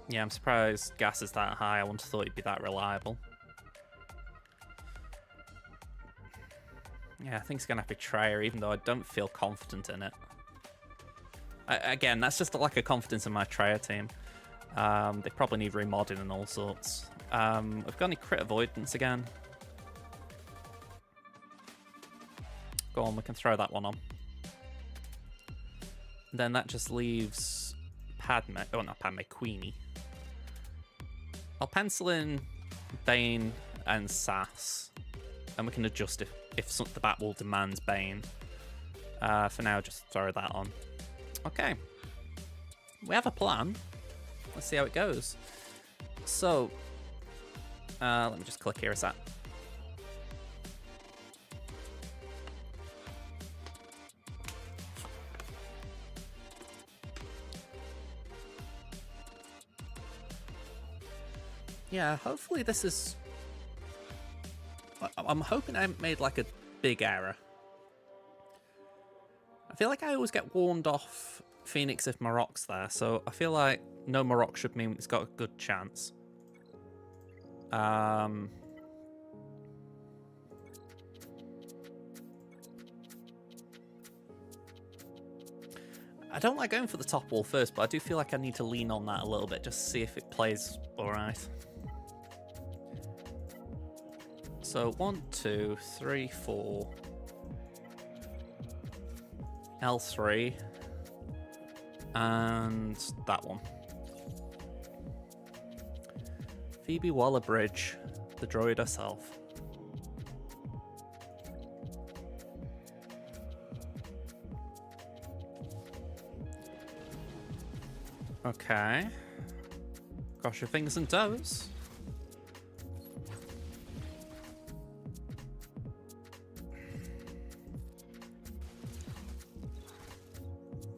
Yeah, I'm surprised gas is that high. I wouldn't have thought it'd be that reliable. Yeah, I think it's going to have to be Traya, even though I don't feel confident in it. Again, that's just a lack of confidence in my Traya team. They probably need remodding and all sorts. We've got any crit avoidance again? Go on, we can throw that one on. Then that just leaves Padme. Oh, not Padme, Queenie. I'll pencil in Bane and Sass, and we can adjust if the Batwall demands Bane. For now, just throw that on. Okay. We have a plan. Let's see how it goes. So, let me just click here a sec. Yeah, hopefully this is... I'm hoping I haven't made like a big error. I feel like I always get warned off Phoenix if Marok's there, so I feel like no Marok should mean it's got a good chance. I don't like going for the top wall first, but I do feel like I need to lean on that a little bit just to see if it plays alright. So 1, 2, 3, 4. L3. And that one. Phoebe Waller-Bridge, the droid herself. Okay. Cross your fingers and toes.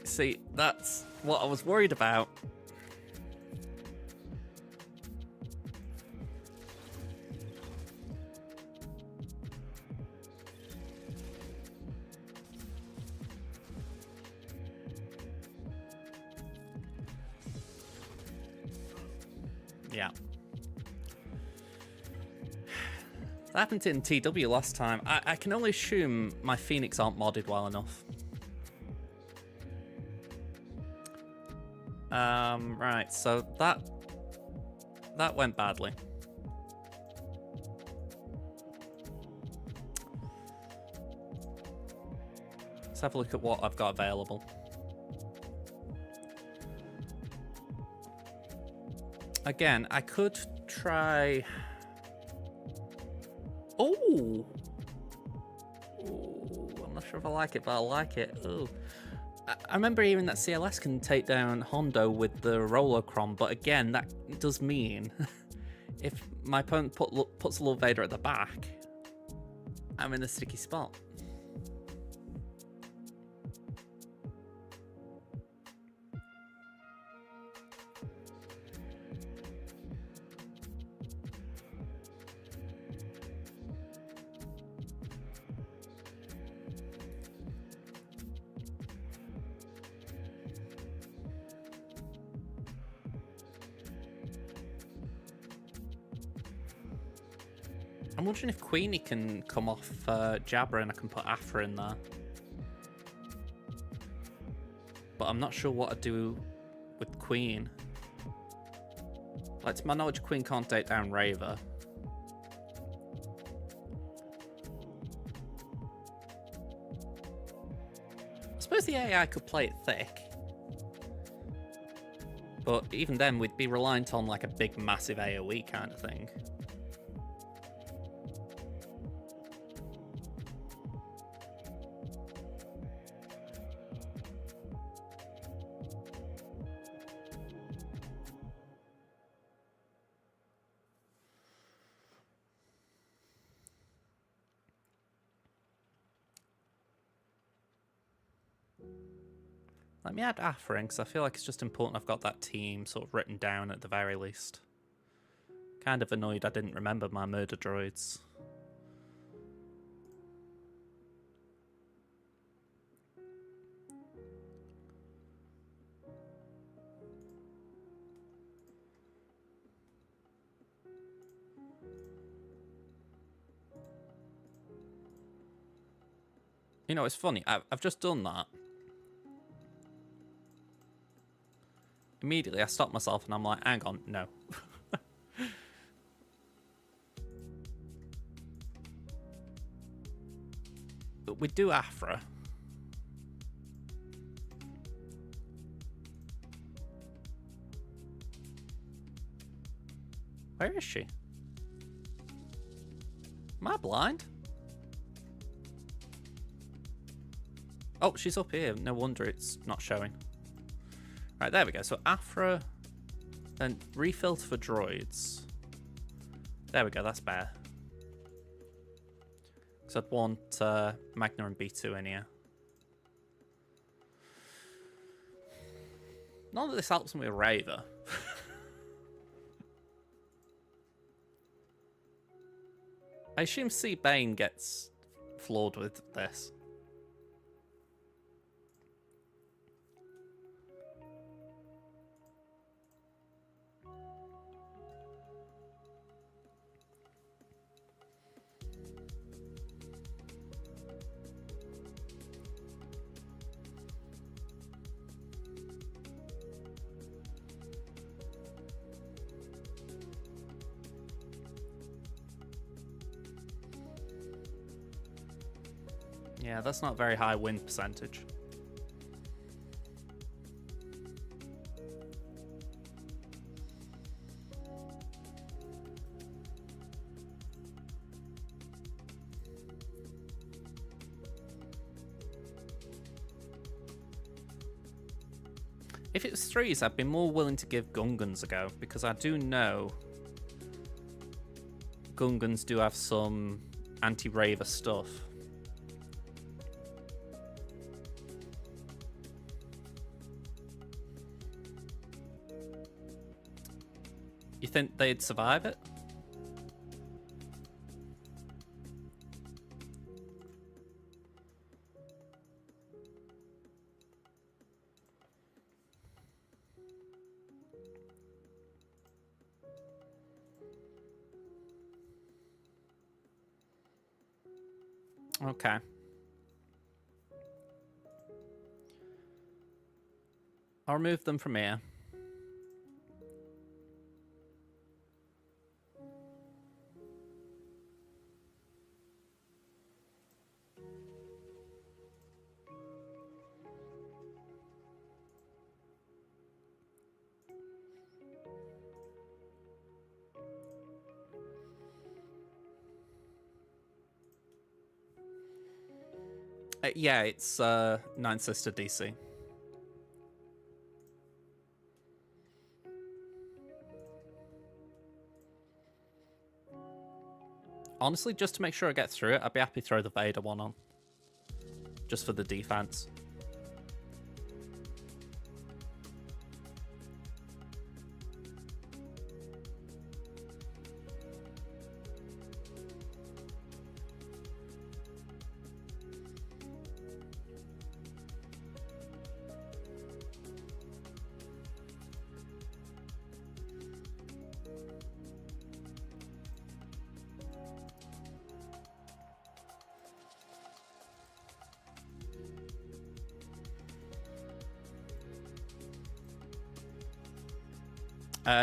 See, that's what I was worried about. Yeah. That happened in TW last time. I can only assume my Phoenix aren't modded well enough. Right, so that went badly. Let's have a look at what I've got available. Again, I could try... Oh! Ooh, I'm not sure if I like it, but I like it. Oh. I remember hearing that CLS can take down Hondo with the Rolocron, but again, that does mean if my opponent puts Lord Vader at the back, I'm in a sticky spot. I'm wondering if Queenie can come off Jabra and I can put Afra in there. But I'm not sure what I'd do with Queen. Like, to my knowledge, Queen can't take down Raver. I suppose the AI could play it thick. But even then, we'd be reliant on like a big, massive AoE kind of thing. Let me add Afra in, because I feel like it's just important I've got that team sort of written down at the very least. Kind of annoyed I didn't remember my murder droids. You know, it's funny, I've just done that. Immediately I stop myself and I'm like, hang on, no. But we do Afra. Where is she? Am I blind? Oh, she's up here. No wonder it's not showing. Right, there we go. So Afra, then refilter for droids. There we go, that's better. Because I'd want Magna and B2 in here. Not that this helps me with Raver. I assume C. Bane gets flawed with this. Yeah, that's not a very high win percentage. If it was threes, I'd be more willing to give Gungans a go, because I do know Gungans do have some anti-Raver stuff. You think they'd survive it? Okay. I'll remove them from here. Yeah, it's Nine Sister DC. Honestly, just to make sure I get through it, I'd be happy to throw the Vader one on. Just for the defense.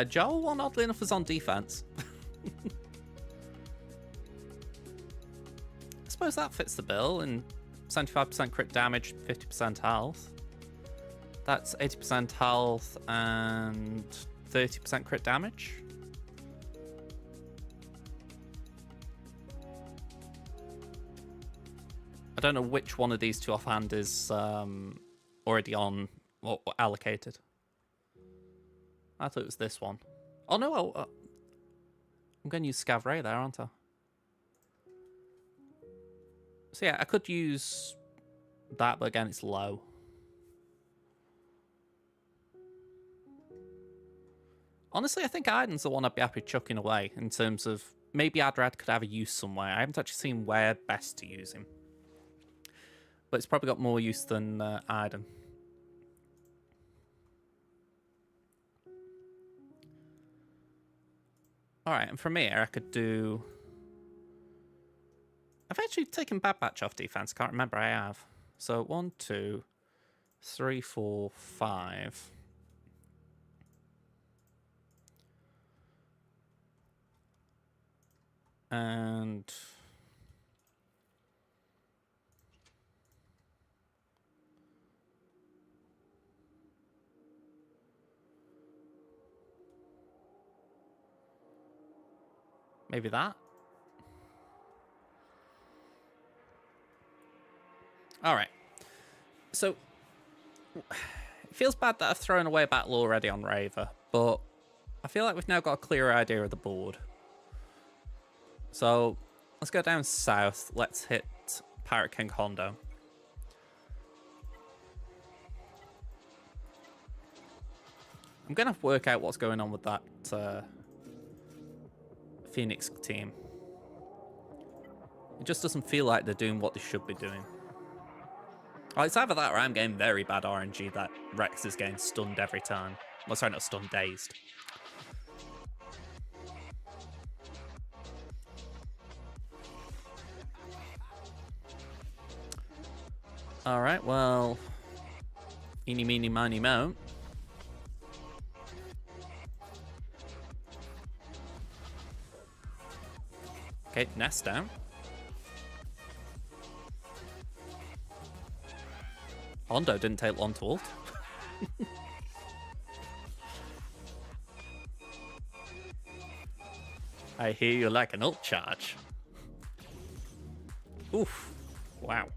Joel one, oddly enough, is on defense. I suppose that fits the bill, and 75% crit damage, 50% health. That's 80% health and 30% crit damage. I don't know which one of these two offhand is already on or allocated. I thought it was this one. Oh no, I'm going to use Scav Ray there, aren't I? So yeah, I could use that, but again, it's low. Honestly, I think Iden's the one I'd be happy chucking away in terms of maybe Adrad could have a use somewhere. I haven't actually seen where best to use him. But it's probably got more use than Iden. Alright, and from here I could do... I've actually taken Bad Batch off defense. Can't remember I have. So 1, 2, 3, 4, 5. And maybe that. All right. So it feels bad that I've thrown away a battle already on Raver, but I feel like we've now got a clearer idea of the board. So let's go down south. Let's hit Pirate King Hondo. I'm going to have to work out what's going on with that Phoenix team. It just doesn't feel like they're doing what they should be doing. Oh, it's either that or I'm getting very bad RNG that Rex is getting stunned every time. Well, sorry, not stunned, dazed. Alright, well... Eeny, meeny, miny, moe. Okay, nest down. Hondo didn't take long to ult. I hear you like an ult charge. Oof. Wow.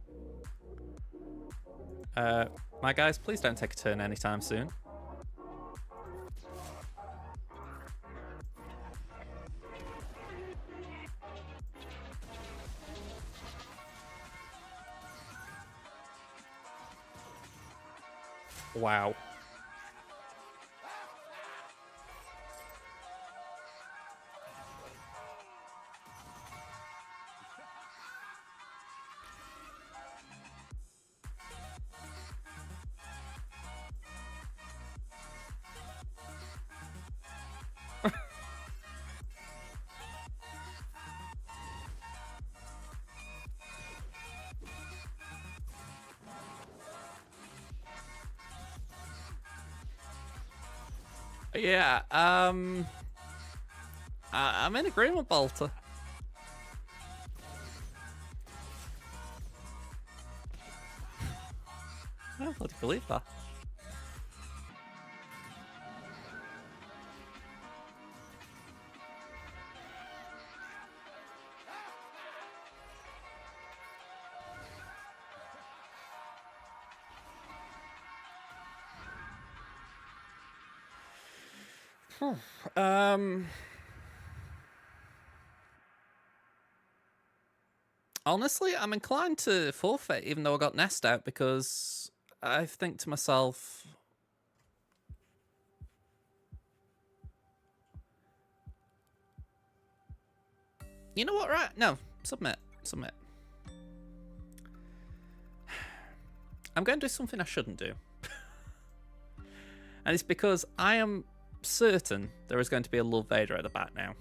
My guys, please don't take a turn anytime soon. Wow. Yeah, I'm in agreement, Bolter. I don't bloody believe that. Honestly, I'm inclined to forfeit, even though I got Nest out, because I think to myself, you know what, right? No, submit. I'm going to do something I shouldn't do. And it's because I am certain there is going to be a Love Vader at the back now.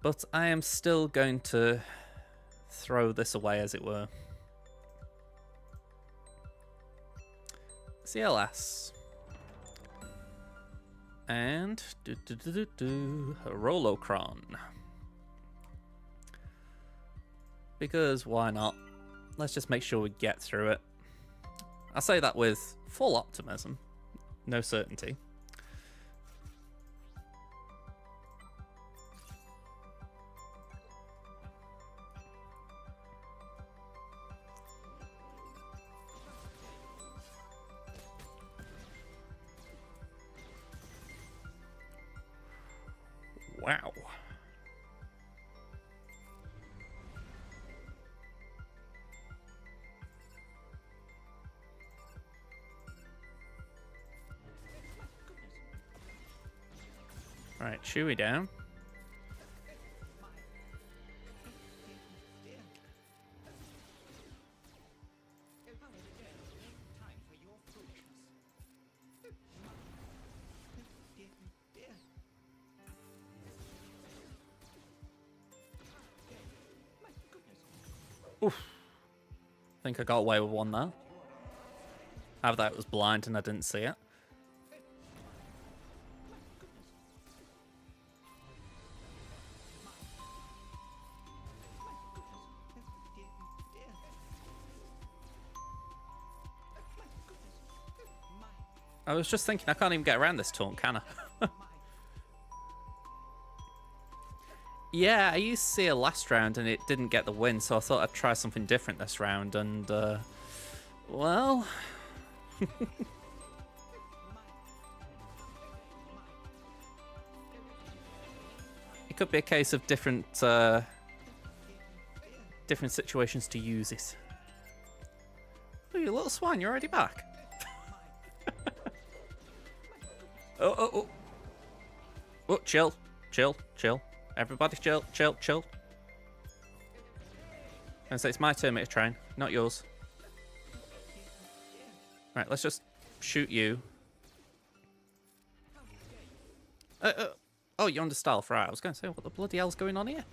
But I am still going to throw this away, as it were. CLS. And Rolocron. Because why not? Let's just make sure we get through it. I say that with full optimism, no certainty. Wow. Right, Chewie down. Oof. I think I got away with one there. Either that was blind and I didn't see it. I was just thinking, I can't even get around this taunt, can I? Yeah, I used Seer last round and it didn't get the win, so I thought I'd try something different this round, and, well... It could be a case of different situations to use it. Oh, you little swine, you're already back. Oh, chill. Everybody chill. And so it's my turn to train, not yours. Right, let's just shoot you. Oh, you're under stealth, right. I was going to say, what the bloody hell's going on here?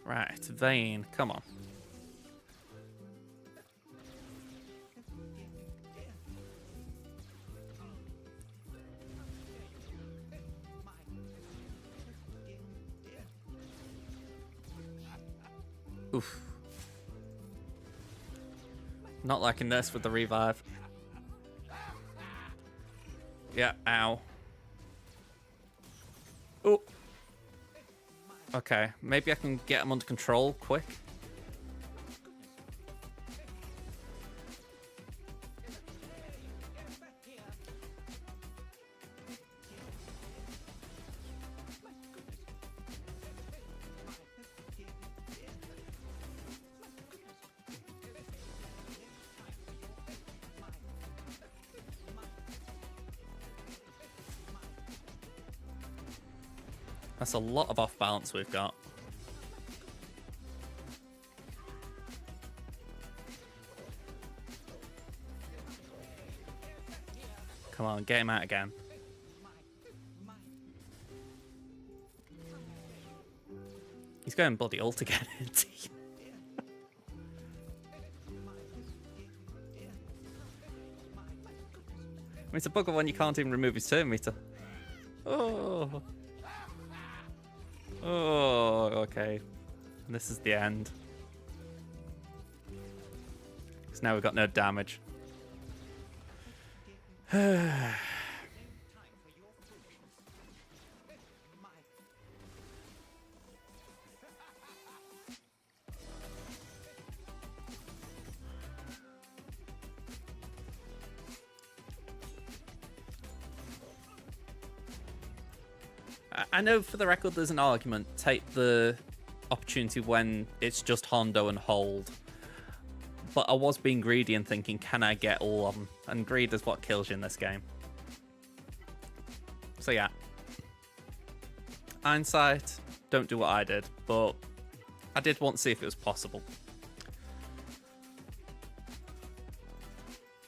Right, Vayne, come on. Oof. Not liking this with the revive. Yeah, ow. Oh. Okay, maybe I can get him under control quick. That's a lot of off balance we've got. Come on, get him out again. He's going bloody ult again, isn't he? I mean, it's a bugger when you can't even remove his turn meter. Oh. Oh, okay. This is the end. Because now we've got no damage. I know for the record there's an argument, take the opportunity when it's just Hondo and hold. But I was being greedy and thinking, can I get all of them? And greed is what kills you in this game. So yeah. Hindsight, don't do what I did, but I did want to see if it was possible.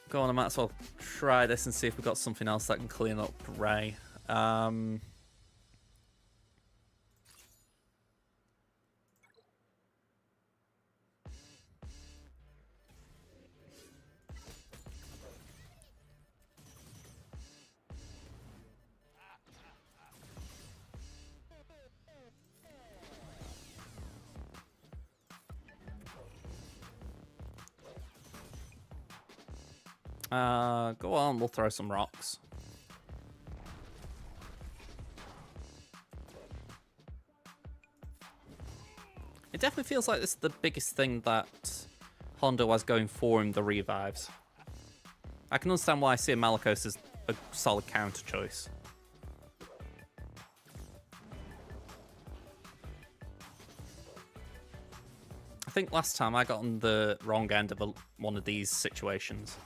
Go on, I might as well try this and see if we've got something else that can clean up Ray. Go on, we'll throw some rocks. It definitely feels like this is the biggest thing that Hondo has going for him, the revives. I can understand why I see Malicos as a solid counter choice. I think last time I got on the wrong end of one of these situations.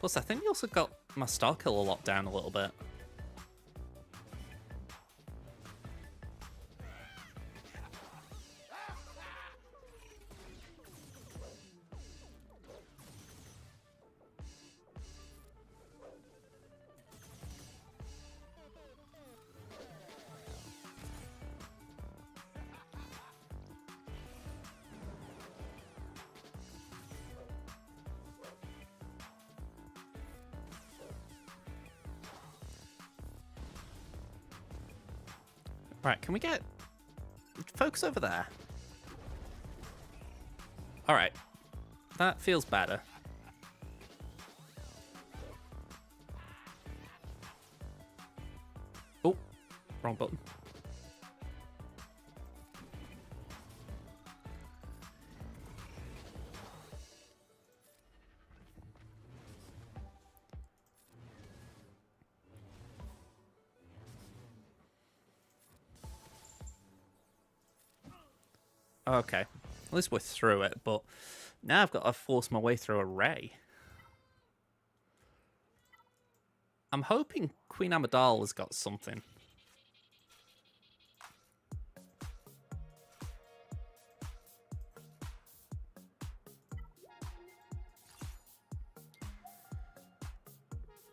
Plus, I think we also got my star kill a lot down a little bit. Right, can we get... focus over there? Alright. That feels better. Oh, wrong button. Okay, at least we're through it, but now I've got to force my way through a ray. I'm hoping Queen Amidala's got something.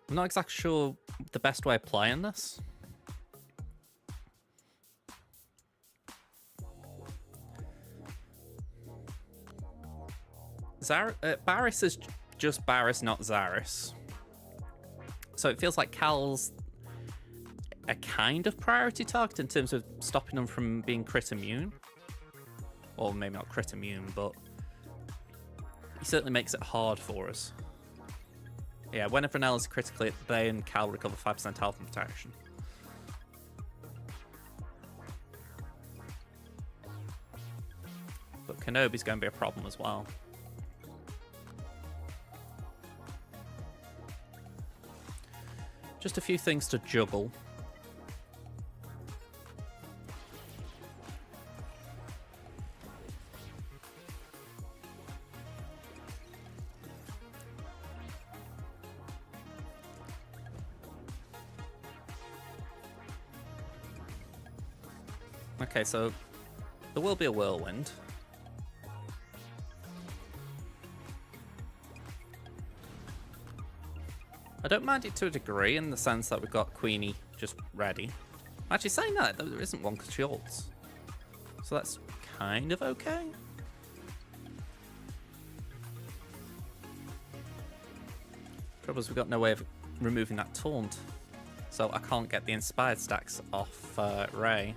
I'm not exactly sure the best way of playing this. Barris is just Barris, not Zaris. So it feels like Cal's a kind of priority target in terms of stopping them from being crit immune. Or maybe not crit immune, but he certainly makes it hard for us. Yeah, whenever an L is critically hit, they and Cal recover 5% health and protection. But Kenobi's going to be a problem as well. Just a few things to juggle. Okay, so there will be a whirlwind. I don't mind it to a degree in the sense that we've got Queenie just ready. Actually, saying that, there isn't one because she ults. So that's kind of okay. Trouble is we've got no way of removing that taunt. So I can't get the inspired stacks off Ray.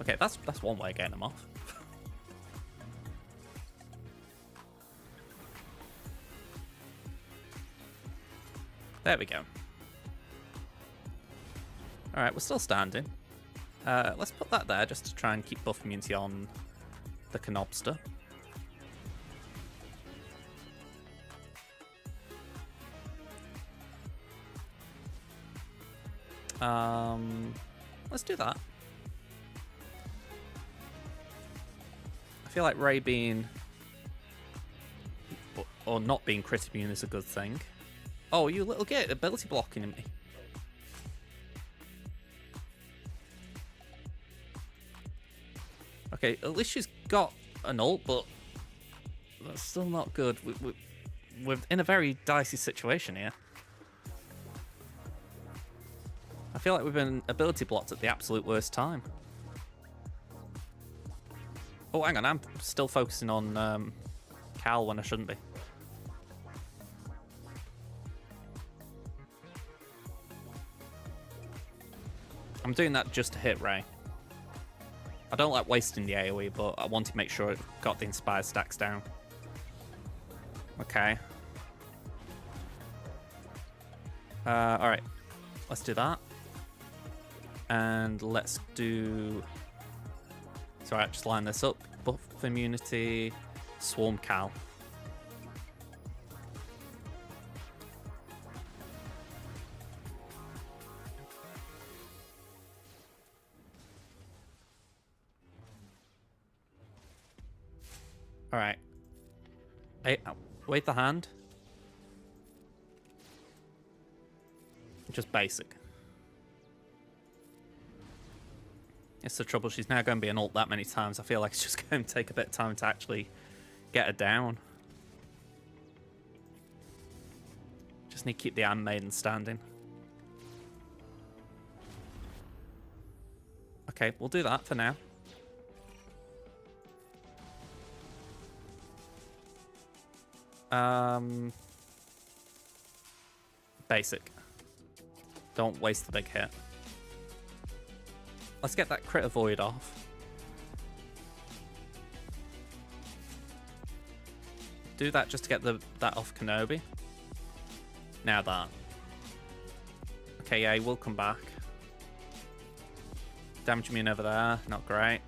Okay, that's one way of getting them off. There we go. Alright, we're still standing. Let's put that there just to try and keep buff immunity on the Canobster. Let's do that. I feel like Ray being... or not being crit immune is a good thing. Oh, you little git, ability blocking me. Okay, at least she's got an ult, but that's still not good. We're in a very dicey situation here. I feel like we've been ability blocked at the absolute worst time. Oh, hang on, I'm still focusing on Cal when I shouldn't be. I'm doing that just to hit Ray. I don't like wasting the AoE, but I want to make sure it got the Inspire stacks down. Okay. Alright. Let's do that. And let's do... Sorry, just line this up. Buff immunity, Swarm Cal. Alright. Hey, wait the hand. Just basic. It's the trouble, she's now going to be an ult that many times. I feel like it's just going to take a bit of time to actually get her down. Just need to keep the Handmaiden standing. Okay, we'll do that for now. Basic. Don't waste the big hit. Let's get that crit avoid off. Do that just to get that off Kenobi. Now that. Okay, yeah, he will come back. Damage immune over there, not great.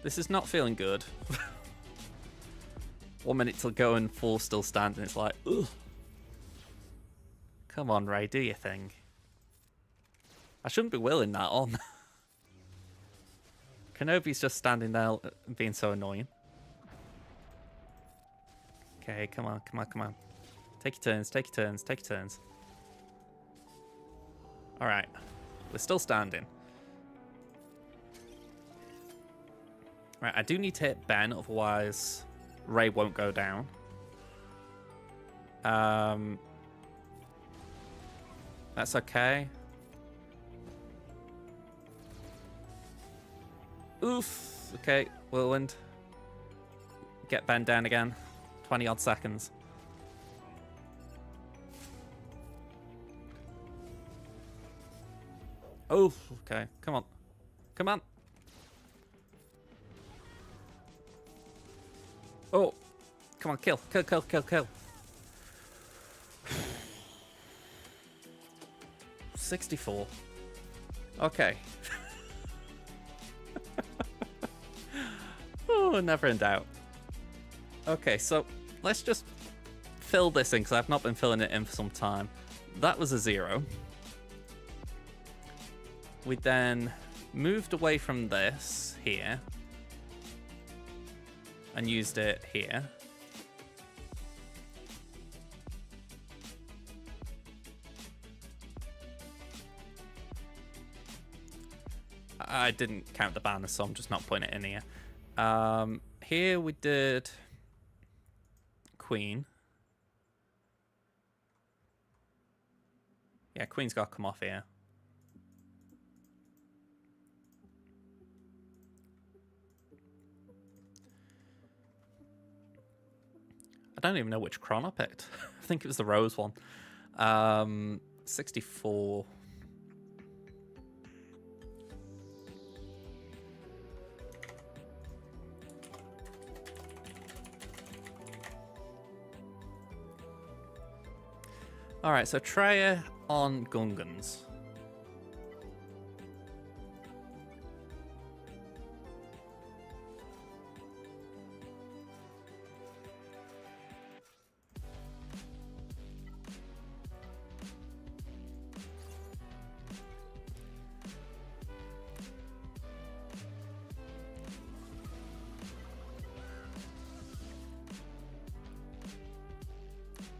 This is not feeling good. 1 minute till go and 4 still standing. It's like, ugh. Come on, Ray, do your thing. I shouldn't be willing that on. Kenobi's just standing there being so annoying. Okay, come on, come on, come on. Take your turns, take your turns, take your turns. Alright. We're still standing. Right, I do need to hit Ben, otherwise Ray won't go down. That's okay. Oof. Okay, Whirlwind. Get Ben down again. 20 odd seconds. Oof. Okay, come on. Come on. Oh, come on, kill, kill, kill, kill, kill. 64. Okay. Oh, never in doubt. Okay, so let's just fill this in, because I've not been filling it in for some time. That was a 0. We then moved away from this here. And used it here. I didn't count the banner, so I'm just not putting it in here. Here we did Queen. Yeah, Queen's got to come off here. I don't even know which Chron I picked. I think it was the Rose one. 64. Alright, so Treya on Gungans.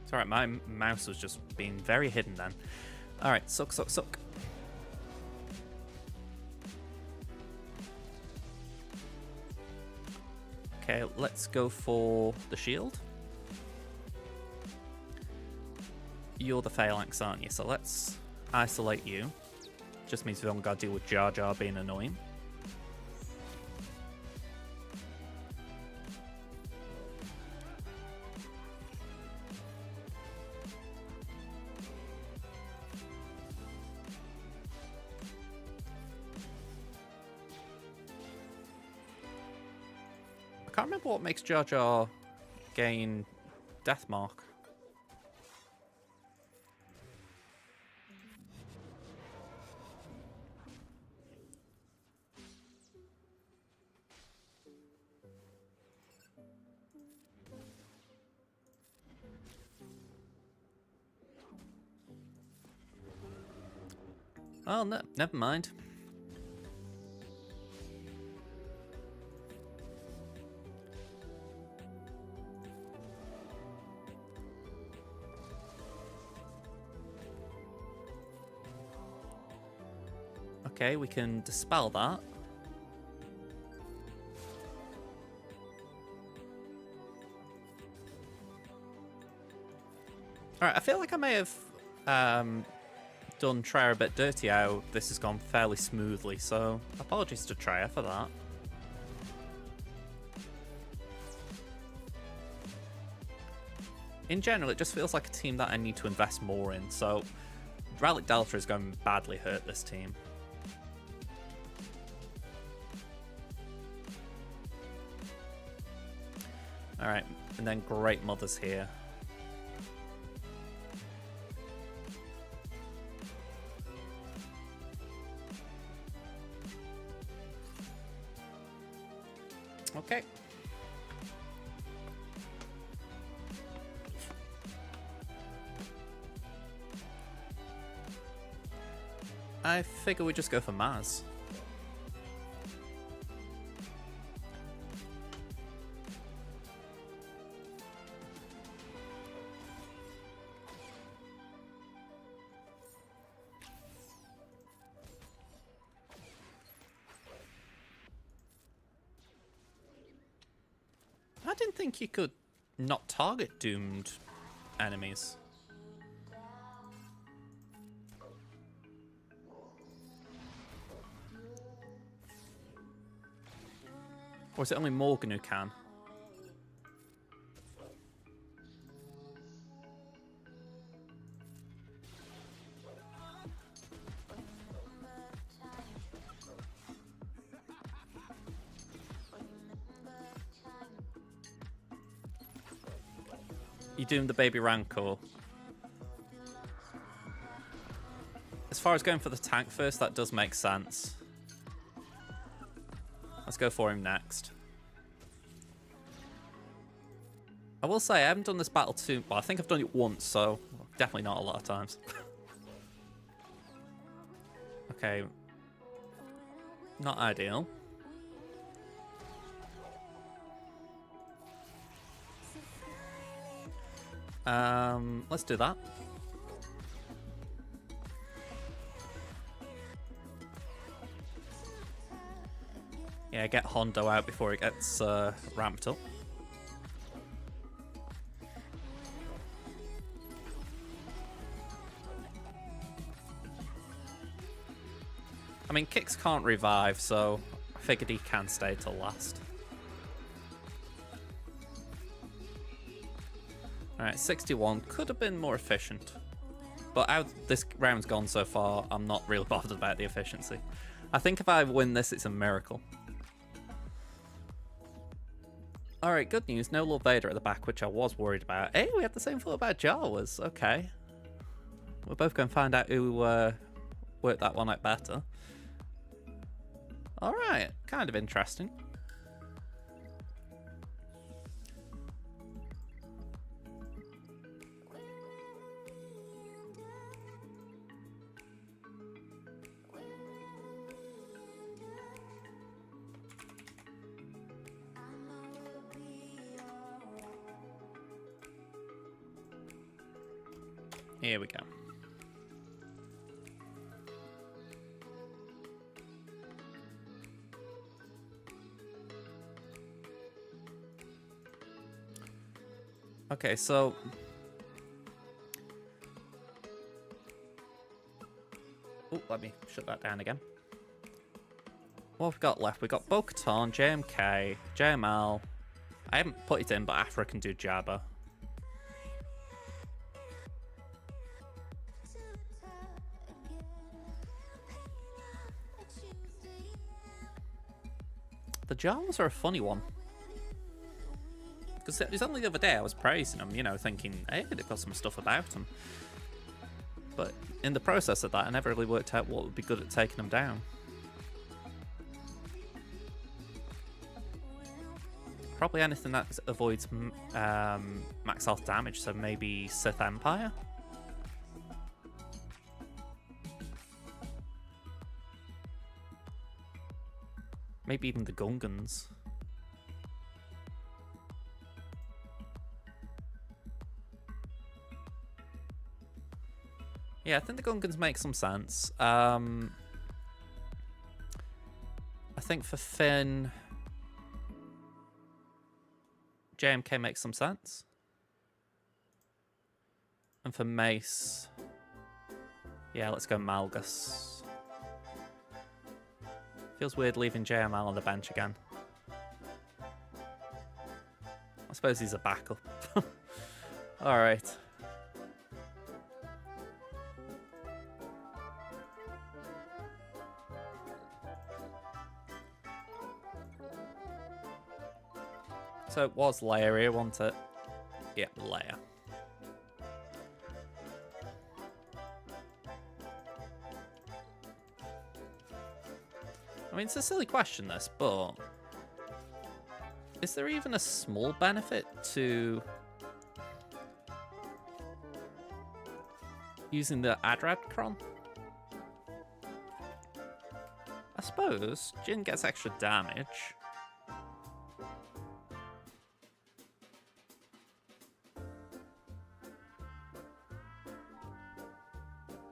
It's alright, my mouse was just being very hidden then. Alright, suck, suck, suck. Okay, let's go for the shield. You're the Phalanx, aren't you? So let's isolate you. Just means we haven't got to deal with Jar Jar being annoying. can't remember what makes Jar Jar gain Death Mark. Oh, no, never mind. Okay, we can dispel that. Alright, I feel like I may have done Treya a bit dirty how this has gone fairly smoothly, so apologies to Treya for that. In general, it just feels like a team that I need to invest more in, so Relic Delta is going to badly hurt this team. Alright, and then Great Mother's here. Okay. I figure we just go for Maz. I didn't think you could not target doomed enemies. Or is it only Morgan who can? You doomed the baby Rancor. As far as going for the tank first, that does make sense. Let's go for him next. I will say, I haven't done this battle too... Well, I think I've done it once, so definitely not a lot of times. Okay. Not ideal. Let's do that. Yeah, get Hondo out before it gets ramped up. I mean, Kix can't revive, so I figured he can stay till last. Alright, 61 could have been more efficient. But how this round's gone so far, I'm not really bothered about the efficiency. I think if I win this, it's a miracle. Alright, good news. No Lord Vader at the back, which I was worried about. Hey, we had the same thought about Jawas. Okay. We're both going to find out who worked that one out better. Alright, kind of interesting. Here we go. Okay, so oh, let me shut that down again. What have we got left? We got Bo-Katan, JMK, JML. I haven't put it in, but Afra can do Jabba. The Jawas are a funny one. Because it was only the other day I was praising them, you know, thinking, hey, they've got some stuff about them. But in the process of that, I never really worked out what would be good at taking them down. Probably anything that avoids max health damage, so maybe Sith Empire? Maybe even the Gungans. Yeah, I think the Gungans make some sense. I think for Finn, JMK makes some sense. And for Mace, yeah, let's go Malgus. Feels weird leaving JML on the bench again. I suppose he's a backup. Alright. So it was Leia here, wasn't it? Yep, Leia. I mean, it's a silly question, this, but is there even a small benefit to using the Adradcron? I suppose Jin gets extra damage.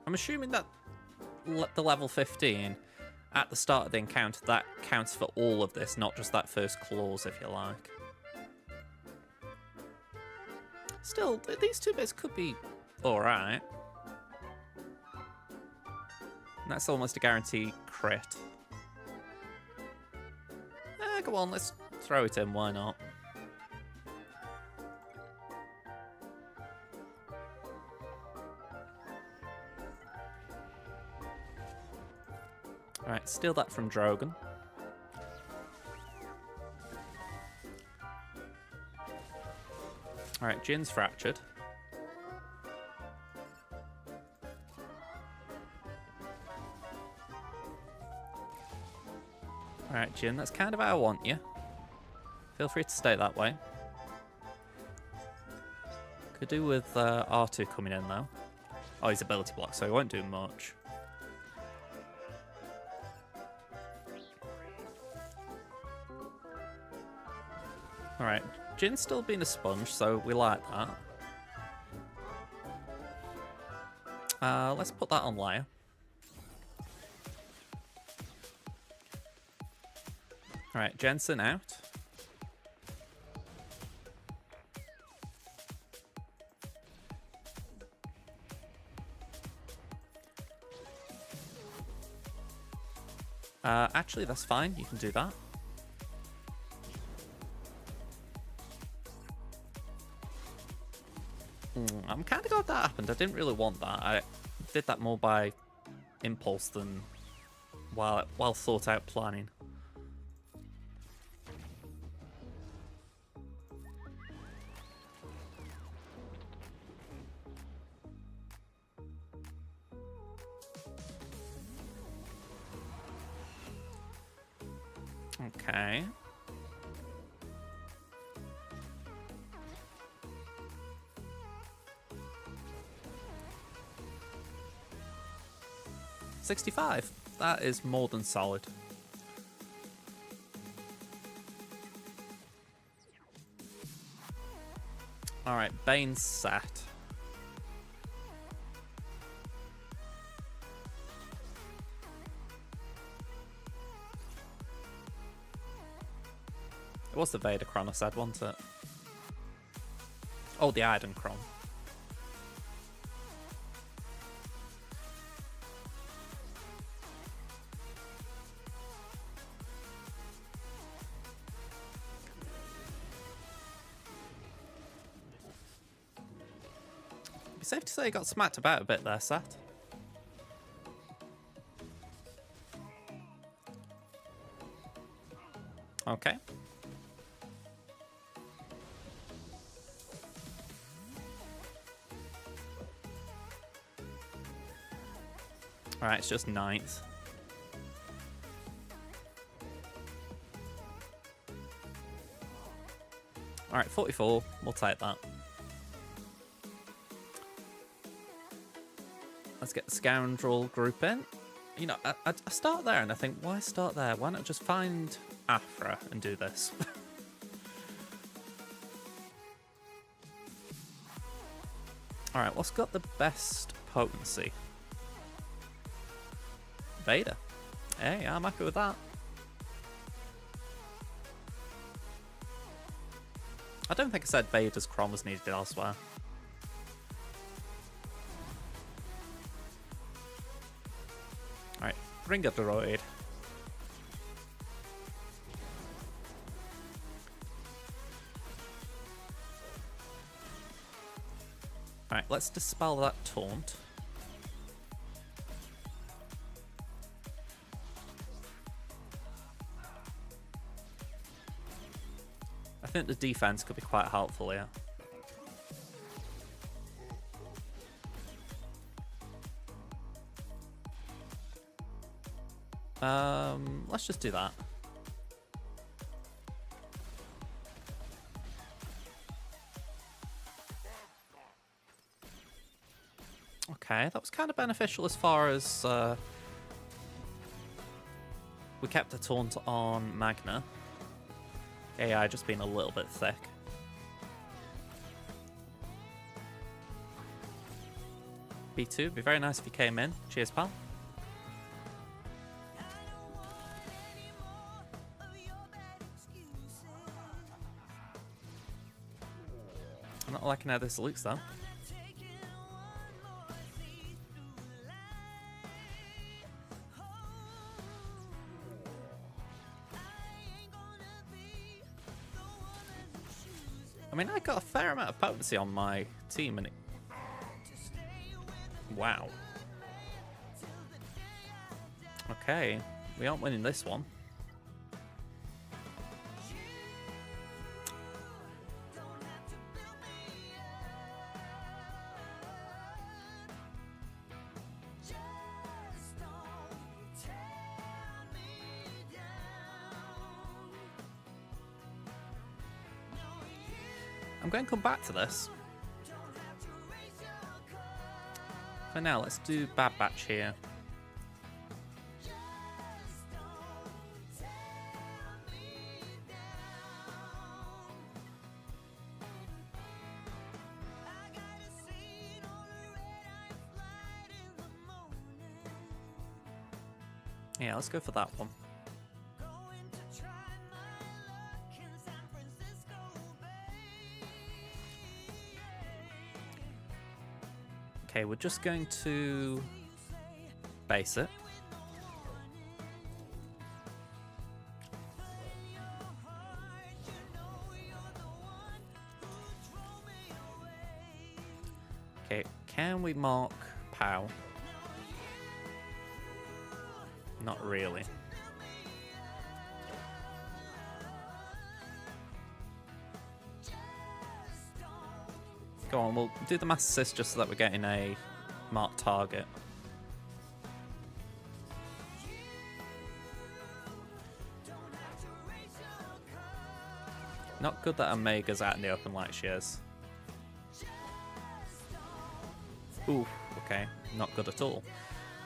I'm assuming that the level 15 at the start of the encounter, that counts for all of this, not just that first clause, if you like. Still, these two bits could be alright. And that's almost a guarantee crit. Come on, let's throw it in, why not? Alright, steal that from Drogon. Alright, Jin's fractured. Alright, Jin, that's kind of how I want you. Feel free to stay that way. Could do with R2 coming in, though. Oh, he's ability block, so he won't do much. Alright, Jin's still being a sponge, so we like that. Let's put that on Leia. Alright, Jensen out. Actually, that's fine. You can do that. I'm kind of glad that happened. I didn't really want that. I did that more by impulse than well thought out planning. Okay. $65. That is more than solid. Alright, Bane's set. It was the Vader Chron I said, wasn't it? Oh, the Iden Chron. It's safe to say he got smacked about a bit there, Seth. Okay. Alright, it's just 9th. Alright, 44. We'll take that. Let's get the Scoundrel group in. You know, I start there and I think, why start there? Why not just find Afra and do this? Alright, what's got the best potency? Vader. Hey, I'm happy with that. I don't think I said Vader's Chrom was needed elsewhere. Alright, bring a droid. Alright, let's dispel that taunt. I think the defense could be quite helpful here. Let's just do that. Okay, that was kind of beneficial as far as we kept the taunt on Magna. AI just being a little bit thick. B2, be very nice if you came in. Cheers, pal. I'm not liking how this looks though. I mean, I got a fair amount of potency on my team, and it... Wow. Okay, we aren't winning this one. I'm going to come back to this. For now, let's do Bad Batch here. Yeah, let's go for that one. Okay, we're just going to base it. Okay, can we mark POW? Not really. Go on, we'll do the mass assist just so that we're getting a marked target. Not good that Omega's out in the open like she is. Ooh, okay, not good at all.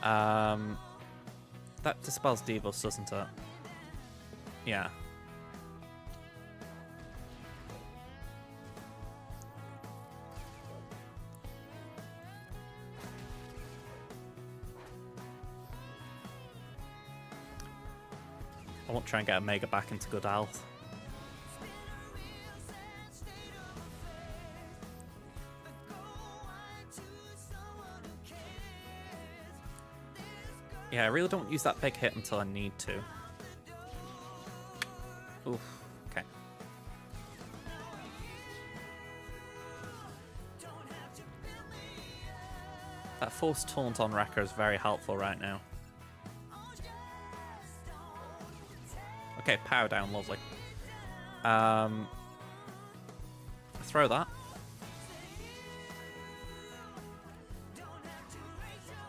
That dispels debuffs, doesn't it? Yeah. I want to try and get Omega back into good health. Yeah, I really don't use that big hit until I need to. Oof, okay. That forced taunt on Wrecker is very helpful right now. Okay, power down, lovely. Throw that.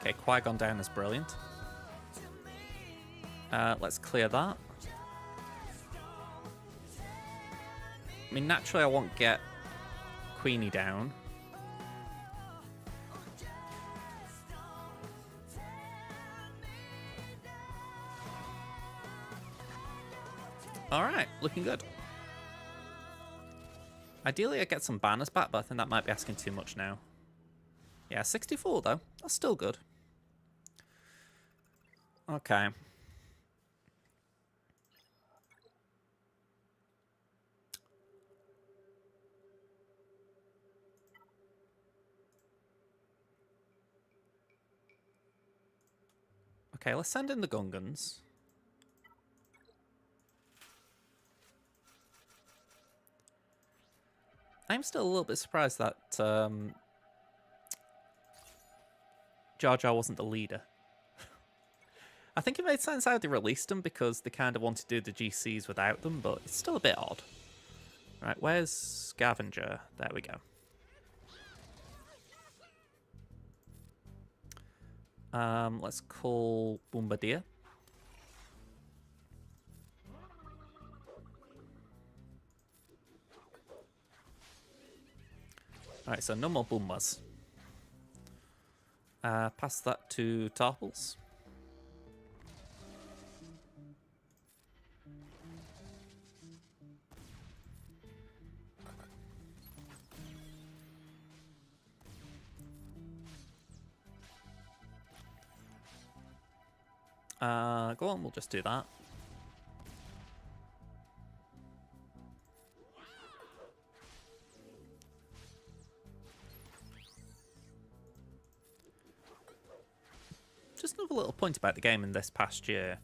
Okay, Qui-Gon down is brilliant. Let's clear that. I mean, naturally I won't get Queenie down. Alright, looking good. Ideally I get some banners back, but I think that might be asking too much now. Yeah, 64 though. That's still good. Okay. Okay, let's send in the Gungans. I'm still a little bit surprised that Jar Jar wasn't the leader. I think it made sense how they released them because they kind of wanted to do the GCs without them, but it's still a bit odd. Right, where's Scavenger? There we go. Let's call Bombardier. Alright, so no more Boombas. Pass that to Tarples. Go on, we'll just do that. Just another little point about the game in this past year.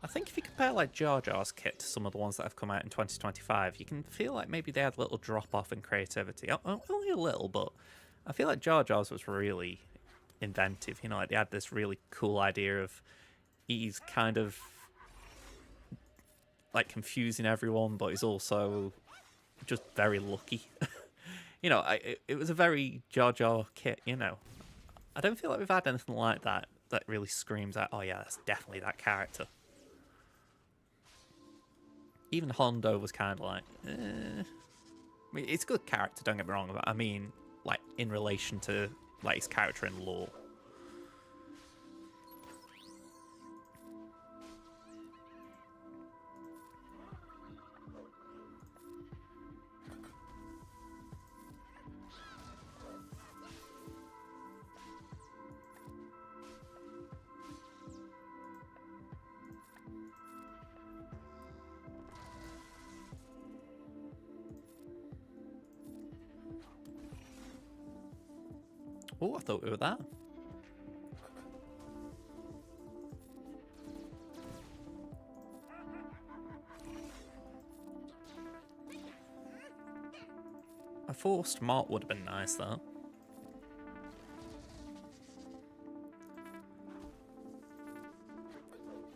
I think if you compare like Jar Jar's kit to some of the ones that have come out in 2025, you can feel like maybe they had a little drop off in creativity. Only a little, but I feel like Jar Jar's was really inventive. You know, like they had this really cool idea of he's kind of like confusing everyone, but he's also just very lucky. You know, it was a very Jar Jar kit, you know. I don't feel like we've had anything like that that really screams out, oh yeah, that's definitely that character. Even Hondo was kind of like, I mean, it's a good character, don't get me wrong, but I mean, like, in relation to, like, his character in lore. Oh, I thought we were that. A forced mart would have been nice, though.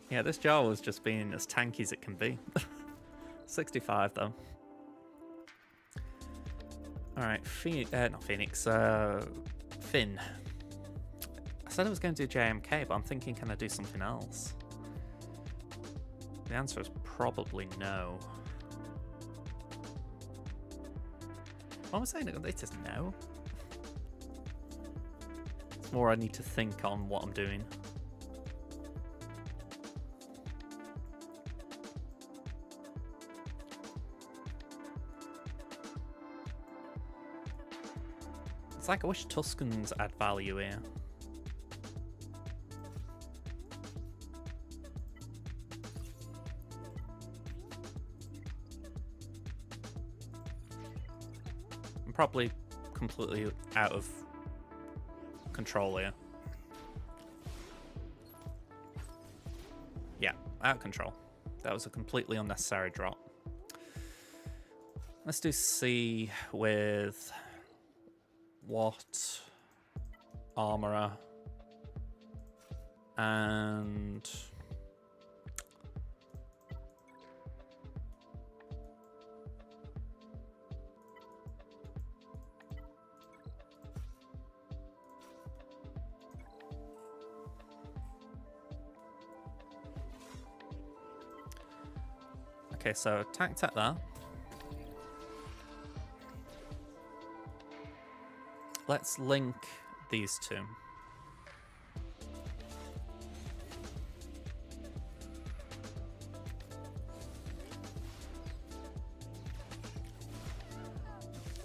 Yeah, this jar was just being as tanky as it can be. 65, though. Alright, not Phoenix, Finn. I said I was going to do JMK, but I'm thinking, can I do something else? The answer is probably no. What am I saying? It is no. It's more I need to think on what I'm doing. It's like I wish Tuscans add value here. I'm probably completely out of control here. Yeah, out of control. That was a completely unnecessary drop. Let's do C with what? Armorer. And Okay, so attack there. Let's link these two.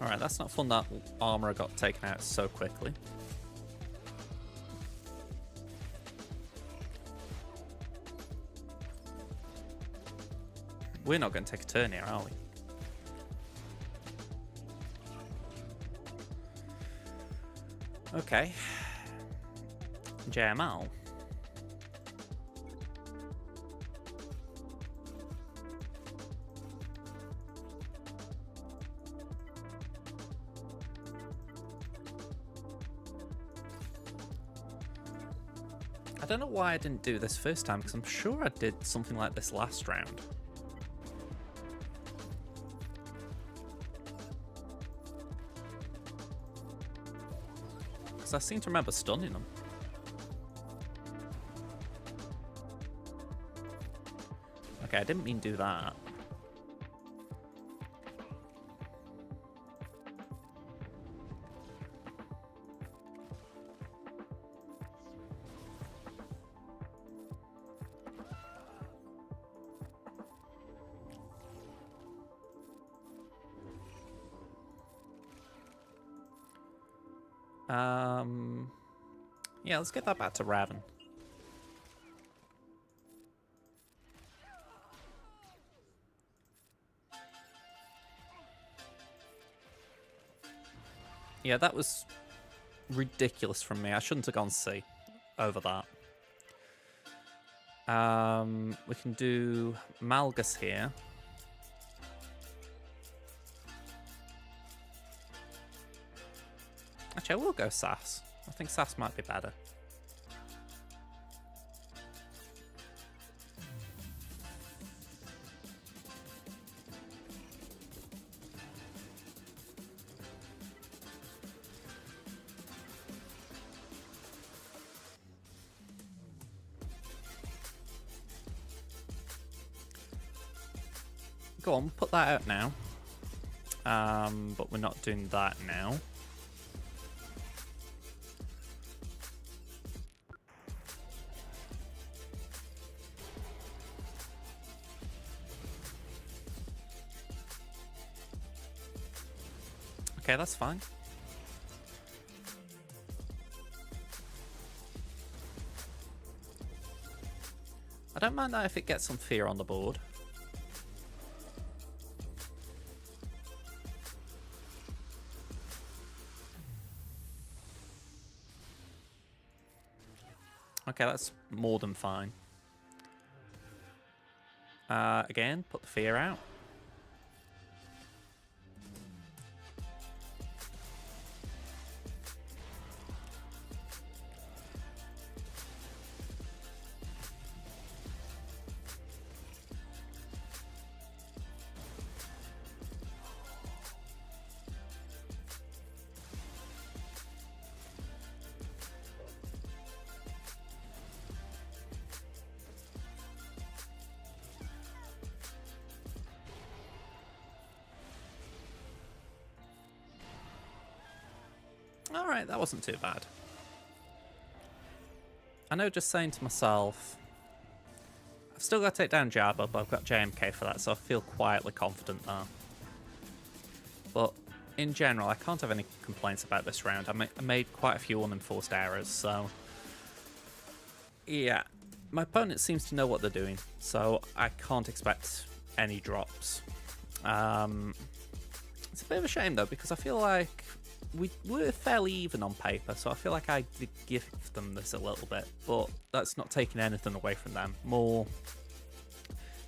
Alright, that's not fun that armor got taken out so quickly. We're not going to take a turn here, are we? Okay. JML. I don't know why I didn't do this first time, because I'm sure I did something like this last round. Because I seem to remember stunning them. Okay, I didn't mean to do that. Yeah, let's get that back to Raven. Yeah, that was ridiculous from me. I shouldn't have gone C over that. We can do Malgus here. Actually, I will go Sass. I think Sass might be better. Go on, put that out now. But we're not doing that now. Okay, that's fine. I don't mind that if it gets some fear on the board. Okay, that's more than fine. Again, put the fear out. Alright, that wasn't too bad. I know, just saying to myself, I've still got to take down Jabba, but I've got JMK for that, so I feel quietly confident there. But in general, I can't have any complaints about this round. I made quite a few unenforced errors, so yeah. My opponent seems to know what they're doing, so I can't expect any drops. It's a bit of a shame, though, because I feel like we were fairly even on paper, so I feel like I did give them this a little bit, but that's not taking anything away from them. More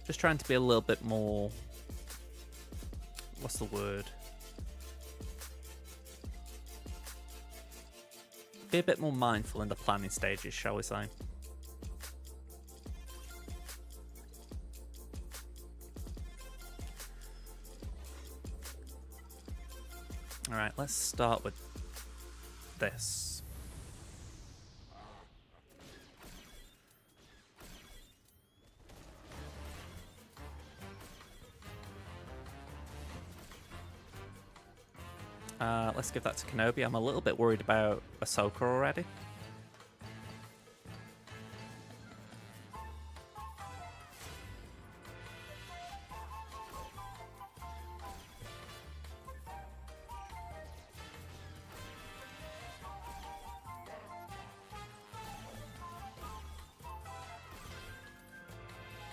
just trying to be a little bit more, what's the word? Be a bit more mindful in the planning stages, shall we say. Alright, let's start with this. Let's give that to Kenobi. I'm a little bit worried about Ahsoka already.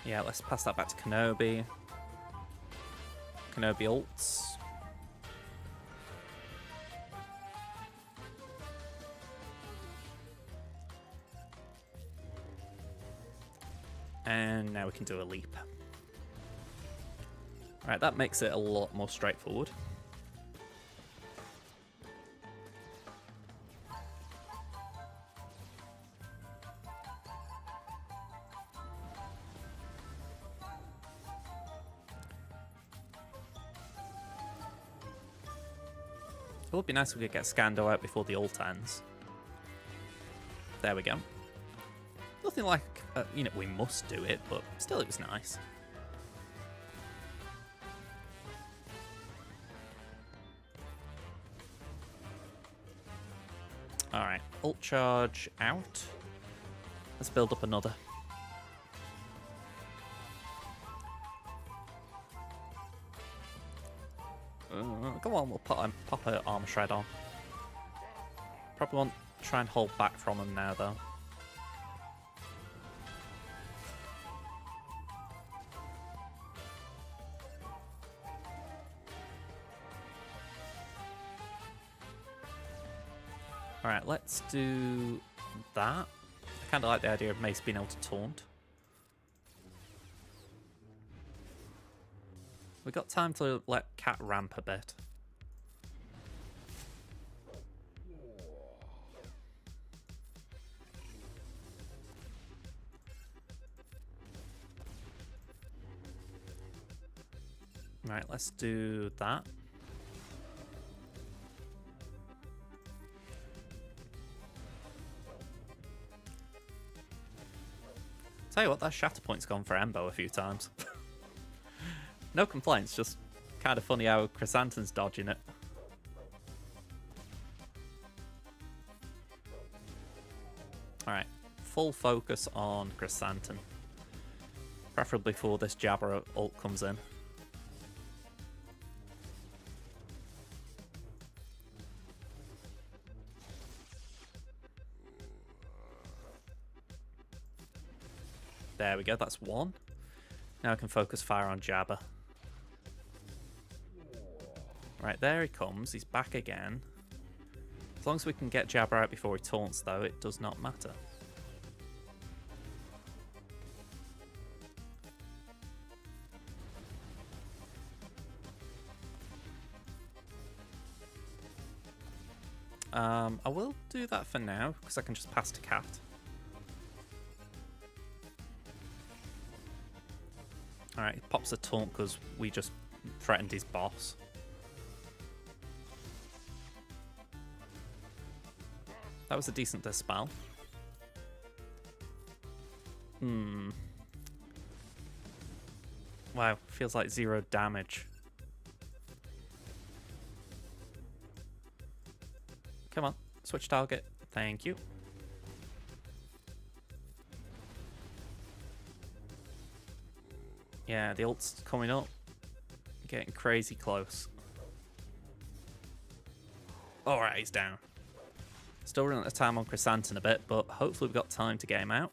Yeah, let's pass that back to Kenobi. Kenobi ults. And now we can do a leap. Right, that makes it a lot more straightforward. It would be nice if we could get Scando out before the ult ends. There we go. Nothing like, you know, we must do it, but still it was nice. Alright, ult charge out. Let's build up another. Come on, we'll pop an armor shred on. Probably won't try and hold back from him now, though. Alright, let's do that. I kind of like the idea of Mace being able to taunt. We've got time to let Cat ramp a bit. Right, let's do that. Tell you what, that shatter point's gone for Embo a few times. No complaints, just kind of funny how Chrysanthemum's dodging it. Alright, full focus on Chrysanthemum. Preferably before this Jabber ult comes in. There we go, that's one. Now I can focus fire on Jabber. Right, there he comes. He's back again. As long as we can get Jabber out before he taunts, though, it does not matter. I will do that for now, because I can just pass to Cat. Alright, he pops a taunt because we just threatened his boss. That was a decent dispel. Wow, feels like 0 damage. Come on, switch target. Thank you. Yeah, the ult's coming up. Getting crazy close. Alright, he's down. Still running out of time on Chrysanthemum a bit, but hopefully we've got time to get him out.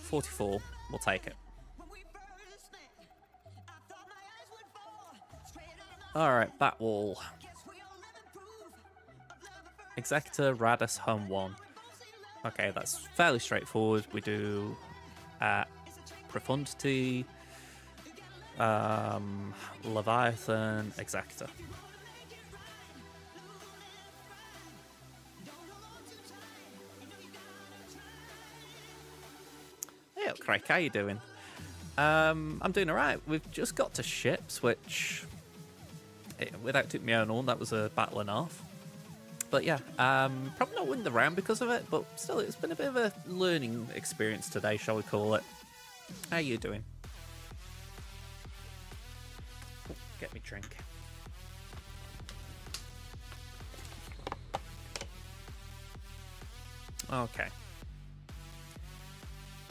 $44, we'll take it. Alright, bat wall. Executor, Radis, home 1. Okay, that's fairly straightforward. We do Profundity, Leviathan, Executor. Hey, Craig, how you doing? I'm doing alright. We've just got to ships, which, without took my own on, that was a battle and half. But yeah, probably not winning the round because of it, but still, it's been a bit of a learning experience today, shall we call it. How you doing? get me drink. Okay.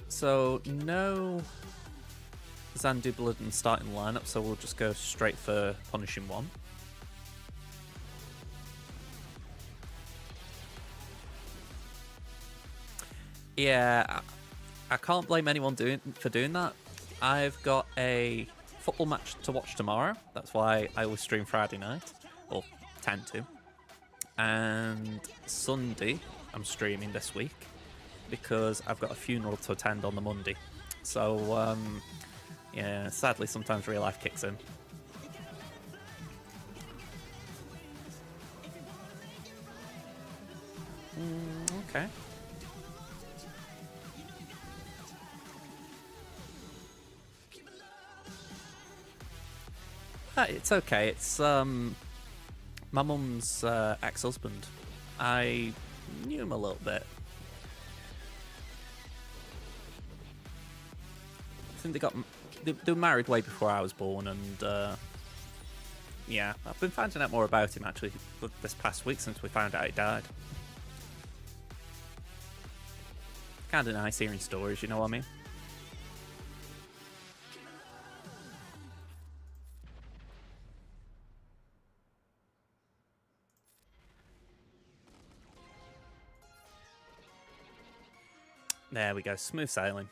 So, no Zandu Blood in starting lineup, so we'll just go straight for Punishing One. Yeah, I can't blame anyone for doing that. I've got a football match to watch tomorrow. That's why I will stream Friday night, or tend to. And Sunday, I'm streaming this week because I've got a funeral to attend on the Monday. So, yeah, sadly, sometimes real life kicks in. Okay. It's okay. It's my mum's ex-husband. I knew him a little bit. I think they were married way before I was born, and yeah, I've been finding out more about him actually this past week since we found out he died. Kind of nice hearing stories, you know what I mean? There we go, smooth sailing.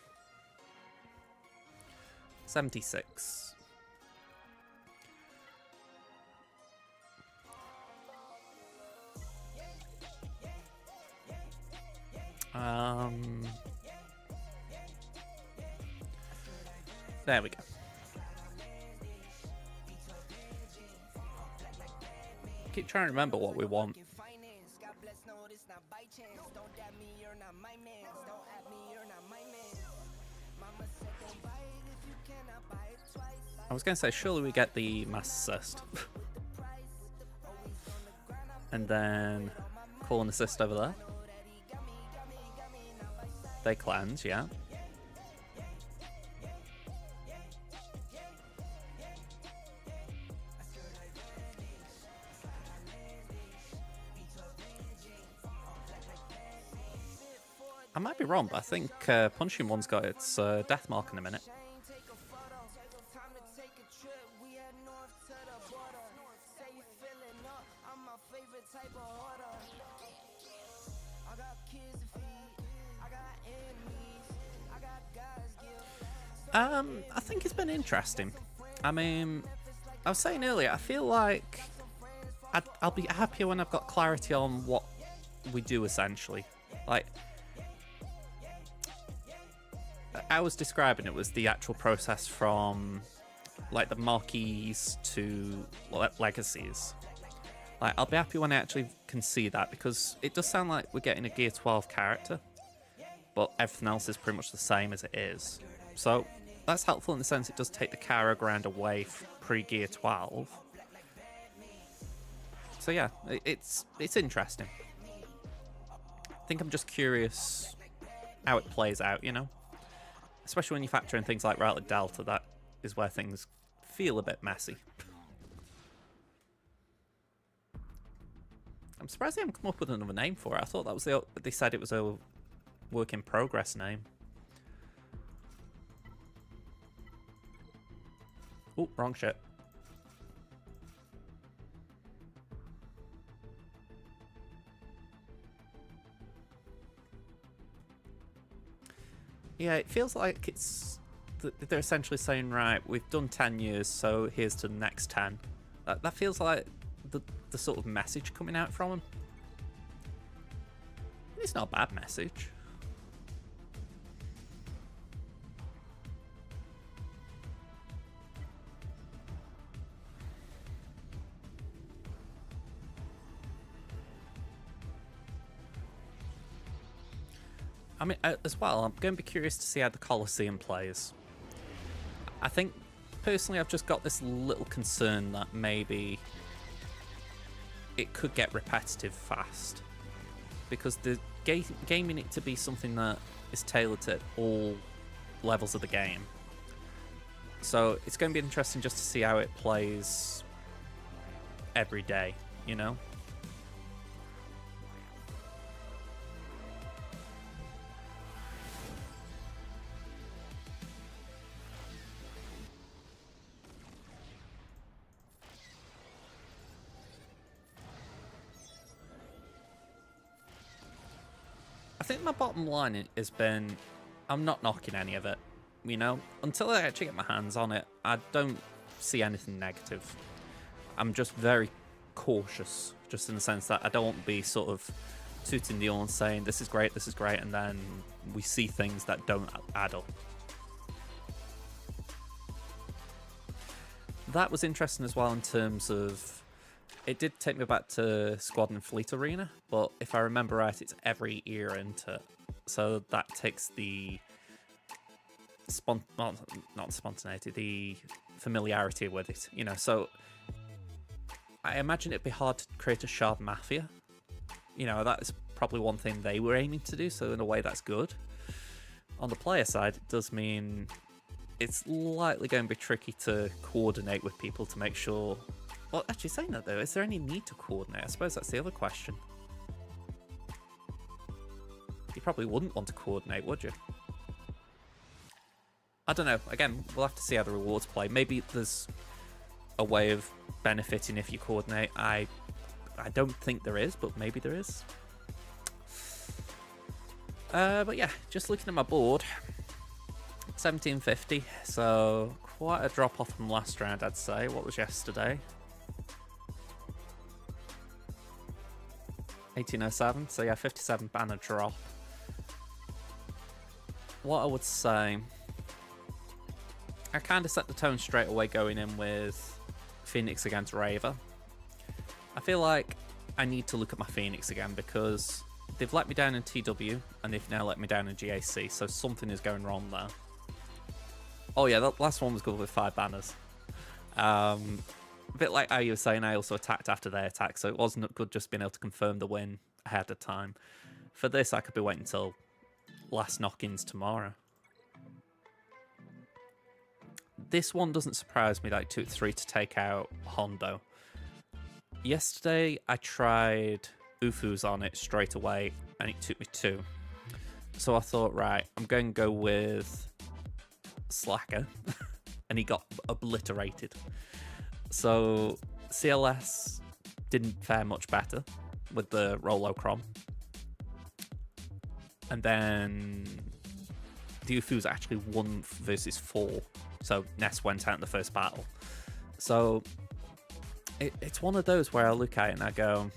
76. There we go. Keep trying to remember what we want. I was going to say, surely we get the Mass Assist. And then Call and Assist over there. They cleanse, yeah. I might be wrong, but I think Punching One's got its death mark in a minute. I think it's been interesting. I mean, I was saying earlier, I feel like I'll be happier when I've got clarity on what we do, essentially. Like, I was describing it was the actual process from, like, the marquees to legacies. Like, I'll be happy when I actually can see that, because it does sound like we're getting a Gear 12 character, but everything else is pretty much the same as it is. So that's helpful in the sense it does take the Kara ground away pre-Gear 12. So yeah, it's interesting. I think I'm just curious how it plays out, you know? Especially when you factor in things like Router Delta, that is where things feel a bit messy. I'm surprised they haven't come up with another name for it. I thought that was they said it was a work in progress name. Oh, wrong shit. Yeah, it feels like they're essentially saying, right, we've done 10 years, so here's to the next 10. That feels like the sort of message coming out from them. It's not a bad message. I mean, as well, I'm going to be curious to see how the Colosseum plays. I think, personally, I've just got this little concern that maybe it could get repetitive fast. Because the gaming it to be something that is tailored to all levels of the game. So it's going to be interesting just to see how it plays every day, you know? I think my bottom line has been, I'm not knocking any of it, you know? Until I actually get my hands on it, I don't see anything negative. I'm just very cautious, just in the sense that I don't want to be sort of tooting the horn saying, this is great, and then we see things that don't add up. That was interesting as well in terms of, it did take me back to Squad and Fleet Arena, but if I remember right, it's every era into it. So that takes the not spontaneity, the familiarity with it, you know. So I imagine it'd be hard to create a Shard Mafia. You know, that is probably one thing they were aiming to do, so in a way that's good. On the player side, it does mean it's likely going to be tricky to coordinate with people to make sure... Well, actually saying that though, is there any need to coordinate? I suppose that's the other question. You probably wouldn't want to coordinate, would you? I don't know. Again, we'll have to see how the rewards play. Maybe there's a way of benefiting if you coordinate. I don't think there is, but maybe there is. But yeah, just looking at my board, 1750, so quite a drop off from last round, I'd say. What was yesterday? 1807, so yeah, 57 banner drop. What I would say, I kind of set the tone straight away going in with Phoenix against Raver. I feel like I need to look at my Phoenix again because they've let me down in TW and they've now let me down in GAC, so something is going wrong there. Oh yeah, that last one was good with 5 banners. A bit like how you were saying, I also attacked after their attack, so it wasn't good just being able to confirm the win ahead of time. For this, I could be waiting until last knock-ins tomorrow. This one doesn't surprise me that it took 3 to take out Hondo. Yesterday, I tried Ufus on it straight away, and it took me 2. So I thought, right, I'm going to go with Slacker, and he got obliterated. So CLS didn't fare much better with the Rolocrom. And then the Ufus actually won versus 4. So Ness went out in the first battle. So it's one of those where I look at it and I go,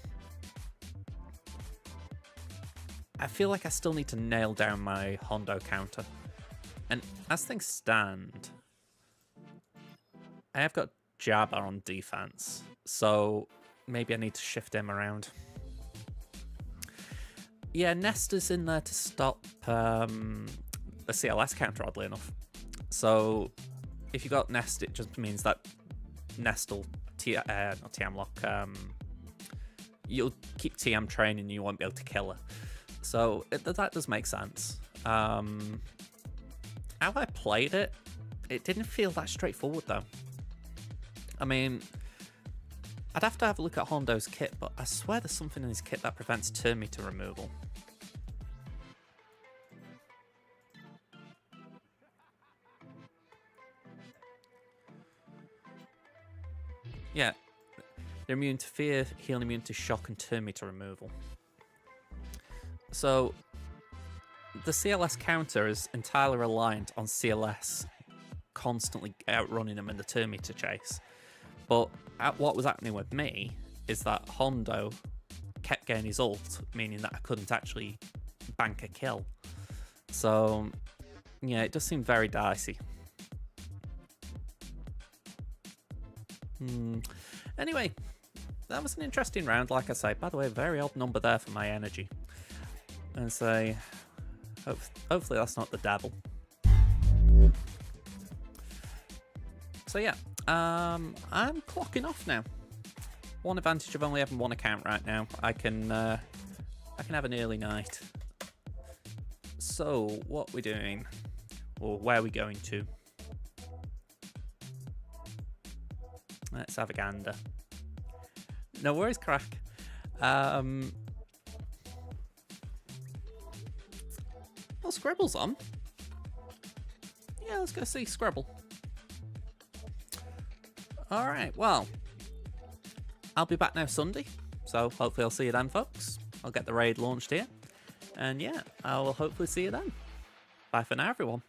I feel like I still need to nail down my Hondo counter. And as things stand, I have got Jabba on defense, so maybe I need to shift him around. Yeah, Nesta's in there to stop the CLS counter, oddly enough. So if you got Nest, it just means that Nest will not TM lock. You'll keep TM training, you won't be able to kill her. So that does make sense. How I played it, it didn't feel that straightforward though. I mean, I'd have to have a look at Hondo's kit, but I swear there's something in his kit that prevents turn meter removal. Yeah, they're immune to fear, heal immune to shock, and turn meter removal. So the CLS counter is entirely reliant on CLS constantly outrunning them in the turn meter chase. But what was happening with me is that Hondo kept getting his ult, meaning that I couldn't actually bank a kill. So yeah, it does seem very dicey. Anyway, that was an interesting round, like I say. By the way, a very odd number there for my energy. And say, hopefully that's not the devil. So yeah, I'm clocking off now. One advantage of only having one account right now. I can have an early night. So what we're doing, or where are we going to? Let's have a gander. No worries, crack. Well, Scrabble's on. Yeah, let's go see Scrabble. Alright, well, I'll be back now Sunday, so hopefully I'll see you then, folks. I'll get the raid launched here, and yeah, I will hopefully see you then. Bye for now, everyone.